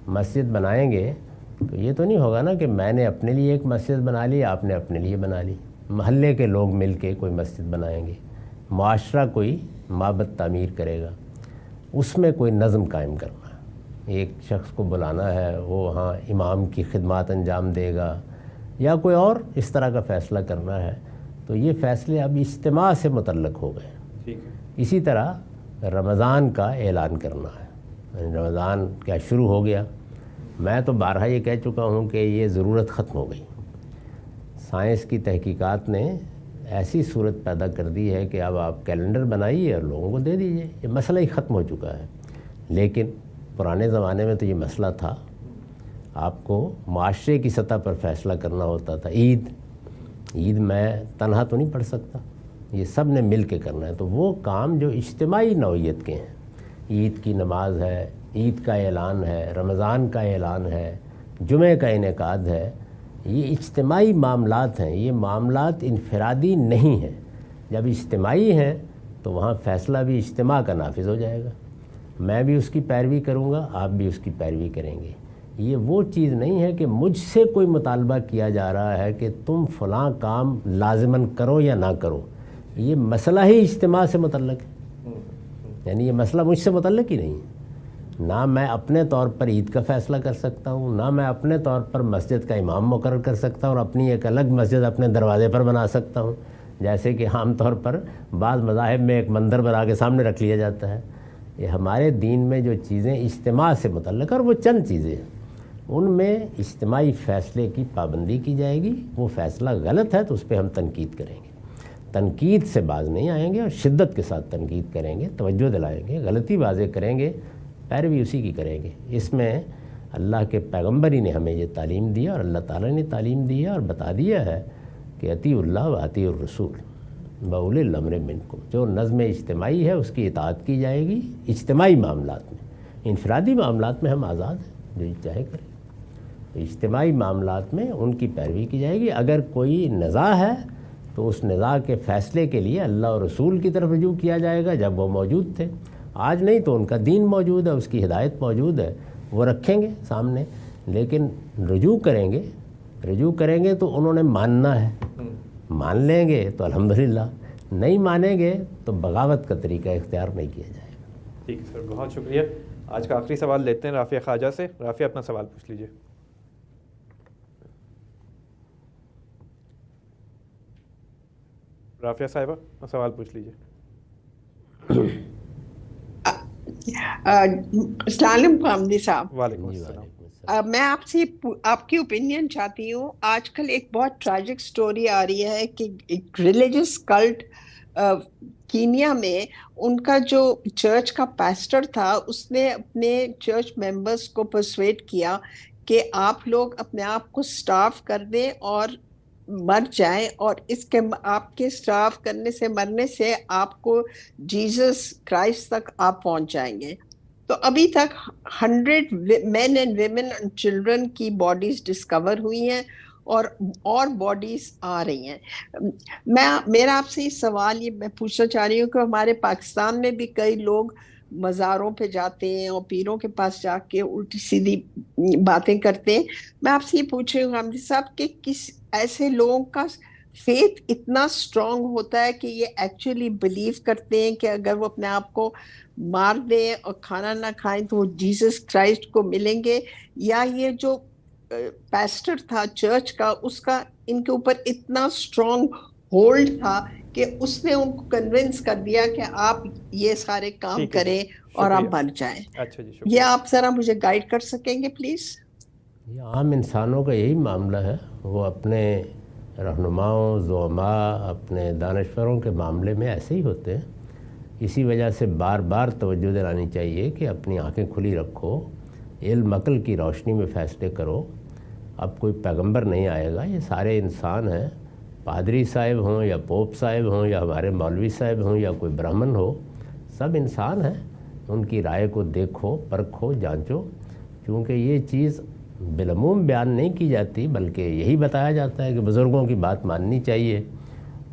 مسجد بنائیں گے تو یہ تو نہیں ہوگا نا کہ میں نے اپنے لیے ایک مسجد بنا لی، آپ نے اپنے لیے بنا لی۔ محلے کے لوگ مل کے کوئی مسجد بنائیں گے، معاشرہ کوئی معبد تعمیر کرے گا، اس میں کوئی نظم قائم کرنا ہے، ایک شخص کو بلانا ہے، وہ وہاں امام کی خدمات انجام دے گا یا کوئی اور اس طرح کا فیصلہ کرنا ہے، تو یہ فیصلے اب اجتماع سے متعلق ہو گئے۔ ٹھیک ہے۔ اسی طرح رمضان کا اعلان کرنا ہے، رمضان کیا شروع ہو گیا، میں تو بارہا یہ کہہ چکا ہوں کہ یہ ضرورت ختم ہو گئی۔ سائنس کی تحقیقات نے ایسی صورت پیدا کر دی ہے کہ اب آپ کیلنڈر بنائیے اور لوگوں کو دے دیجئے، یہ مسئلہ ہی ختم ہو چکا ہے۔ لیکن پرانے زمانے میں تو یہ مسئلہ تھا، آپ کو معاشرے کی سطح پر فیصلہ کرنا ہوتا تھا۔ عید میں تنہا تو نہیں پڑھ سکتا، یہ سب نے مل کے کرنا ہے، تو وہ کام جو اجتماعی نوعیت کے ہیں، عید کی نماز ہے، عید کا اعلان ہے، رمضان کا اعلان ہے، جمعہ کا انعقاد ہے، یہ اجتماعی معاملات ہیں، یہ معاملات انفرادی نہیں ہیں۔ جب اجتماعی ہیں تو وہاں فیصلہ بھی اجتماع کا نافذ ہو جائے گا، میں بھی اس کی پیروی کروں گا، آپ بھی اس کی پیروی کریں گے۔ یہ وہ چیز نہیں ہے کہ مجھ سے کوئی مطالبہ کیا جا رہا ہے کہ تم فلاں کام لازماً کرو یا نہ کرو، یہ مسئلہ ہی اجتماع سے متعلق ہے، یعنی یہ مسئلہ مجھ سے متعلق ہی نہیں ہے۔ نہ میں اپنے طور پر عید کا فیصلہ کر سکتا ہوں، نہ میں اپنے طور پر مسجد کا امام مقرر کر سکتا ہوں اور اپنی ایک الگ مسجد اپنے دروازے پر بنا سکتا ہوں، جیسے کہ عام طور پر بعض مذاہب میں ایک مندر بنا کے سامنے رکھ لیا جاتا ہے۔ یہ ہمارے دین میں جو چیزیں اجتماع سے متعلق، اور وہ چند چیزیں ہیں، ان میں اجتماعی فیصلے کی پابندی کی جائے گی. وہ فیصلہ غلط ہے تو اس پہ ہم تنقید کریں گے، تنقید سے باز نہیں آئیں گے، اور شدت کے ساتھ تنقید کریں گے، توجہ دلائیں گے، غلطی واضح کریں گے، پیروی اسی کی کریں گے. اس میں اللہ کے پیغمبر ہی نے ہمیں یہ تعلیم دی اور اللہ تعالیٰ نے تعلیم دی ہے اور بتا دیا ہے کہ اطیعوا اللہ و اطیعوا الرسول وَأُولِي الْأَمْرِ مِنْكُمْ. جو نظم اجتماعی ہے اس کی اطاعت کی جائے گی اجتماعی معاملات میں. انفرادی معاملات میں ہم آزاد ہیں، جو چاہے کریں. اجتماعی معاملات میں ان کی پیروی کی جائے گی. اگر کوئی نزاع ہے تو اس نزاع کے فیصلے کے لیے اللہ اور رسول کی طرف رجوع کیا جائے گا جب وہ موجود تھے. آج نہیں تو ان کا دین موجود ہے، اس کی ہدایت موجود ہے، وہ رکھیں گے سامنے. لیکن رجوع کریں گے تو انہوں نے ماننا ہے. مان لیں گے تو الحمدللہ، نہیں مانیں گے تو بغاوت کا طریقہ اختیار نہیں کیا جائے گا. ٹھیک ہے سر، بہت شکریہ. آج کا آخری سوال لیتے ہیں رافیہ خواجہ سے. رافیہ اپنا سوال پوچھ لیجیے. رافیہ صاحبہ اپنا سوال پوچھ لیجیے. السلام علیکم حمدی صاحب. وعلیکم السلام. میں آپ سے آپ کی اوپینین چاہتی ہوں. آج کل ایک بہت ٹریجک سٹوری آ رہی ہے کہ ایک ریلیجس کلٹ کینیا میں، ان کا جو چرچ کا پیسٹر تھا اس نے اپنے چرچ ممبرس کو پرسویٹ کیا کہ آپ لوگ اپنے آپ کو سٹارو کر دیں اور مر جائیں، اور اس کے آپ کے سٹارو کرنے سے، مرنے سے آپ کو جیزس کرائسٹ تک آپ پہنچ جائیں گے. تو ابھی تک 100 مین اینڈ ویمن اینڈ چلڈرن کی باڈیز ڈسکور ہوئی ہیں اور باڈیز آ رہی ہیں. میرا آپ سے یہ سوال یہ میں پوچھنا چاہ رہی ہوں کہ ہمارے پاکستان میں بھی کئی لوگ مزاروں پہ جاتے ہیں اور پیروں کے پاس جا کے الٹی سیدھی باتیں کرتے ہیں. میں آپ سے یہ پوچھ رہی ہوں حمدی صاحب کہ کس ایسے لوگوں کا فیتھ اتنا اسٹرانگ ہوتا ہے کہ یہ ایکچولی بلیو کرتے ہیں کہ اگر وہ اپنے آپ کو مار دیں اور کھانا نہ کھائیں تو وہ جیسس کرائسٹ کو ملیں گے، یا یہ جو پیسٹر تھا چرچ کا اس کا ان کے اوپر اتنا اسٹرانگ ہولڈ تھا کہ اس نے ان کو کنونس کر دیا کہ آپ یہ سارے کام کریں اور آپ بن جائیں. یہ آپ ذرا مجھے گائیڈ کر سکیں گے پلیز؟ یہ عام انسانوں کا یہی معاملہ ہے، وہ اپنے رہنماؤں، زعماء، اپنے دانشوروں کے معاملے میں ایسے ہی ہوتے ہیں. اسی وجہ سے بار بار توجہ دلانی چاہیے کہ اپنی آنکھیں کھلی رکھو، علم عقل کی روشنی میں فیصلے کرو. اب کوئی پیغمبر نہیں آئے گا، یہ سارے انسان ہیں. پادری صاحب ہوں یا پوپ صاحب ہوں یا ہمارے مولوی صاحب ہوں یا کوئی برہمن ہو، سب انسان ہیں. ان کی رائے کو دیکھو، پرکھو، جانچو. کیونکہ یہ چیز بالعموم بیان نہیں کی جاتی، بلکہ یہی بتایا جاتا ہے کہ بزرگوں کی بات ماننی چاہیے،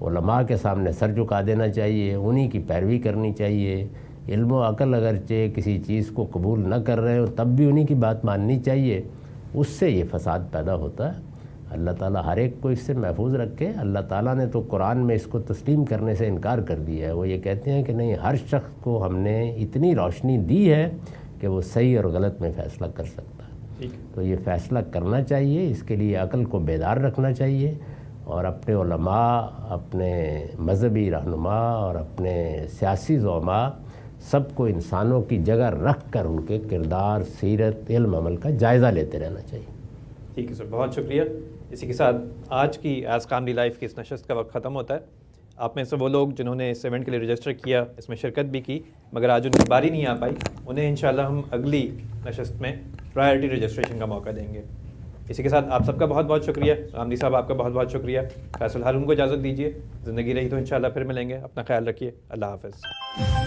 علماء کے سامنے سر جھکا دینا چاہیے، انہی کی پیروی کرنی چاہیے. علم و عقل اگرچہ کسی چیز کو قبول نہ کر رہے ہو تب بھی انہی کی بات ماننی چاہیے. اس سے یہ فساد پیدا ہوتا ہے. اللہ تعالیٰ ہر ایک کو اس سے محفوظ رکھے. اللہ تعالیٰ نے تو قرآن میں اس کو تسلیم کرنے سے انکار کر دیا ہے. وہ یہ کہتے ہیں کہ نہیں، ہر شخص کو ہم نے اتنی روشنی دی ہے کہ وہ صحیح اور غلط میں فیصلہ کر سکتا ہے. تو یہ فیصلہ کرنا چاہیے، اس کے لیے عقل کو بیدار رکھنا چاہیے، اور اپنے علماء، اپنے مذہبی رہنما اور اپنے سیاسی زعماء سب کو انسانوں کی جگہ رکھ کر ان کے کردار، سیرت، علم عمل کا جائزہ لیتے رہنا چاہیے. ٹھیک ہے سر، بہت شکریہ. اسی کے ساتھ آج کی ایز کاملی لائف کی اس نشست کا وقت ختم ہوتا ہے. آپ میں سے وہ لوگ جنہوں نے اس ایونٹ کے لیے رجسٹر کیا، اس میں شرکت بھی کی، مگر آج ان کی باری نہیں آ پائی، انہیں انشاءاللہ ہم اگلی نشست میں پرائرٹی رجسٹریشن کا موقع دیں گے. اسی کے ساتھ آپ سب کا بہت بہت شکریہ. غامدی صاحب آپ کا بہت بہت شکریہ. فیصل ہارون کو اجازت دیجیے. زندگی رہی تو انشاءاللہ پھر ملیں گے. اپنا خیال رکھیے. اللہ حافظ.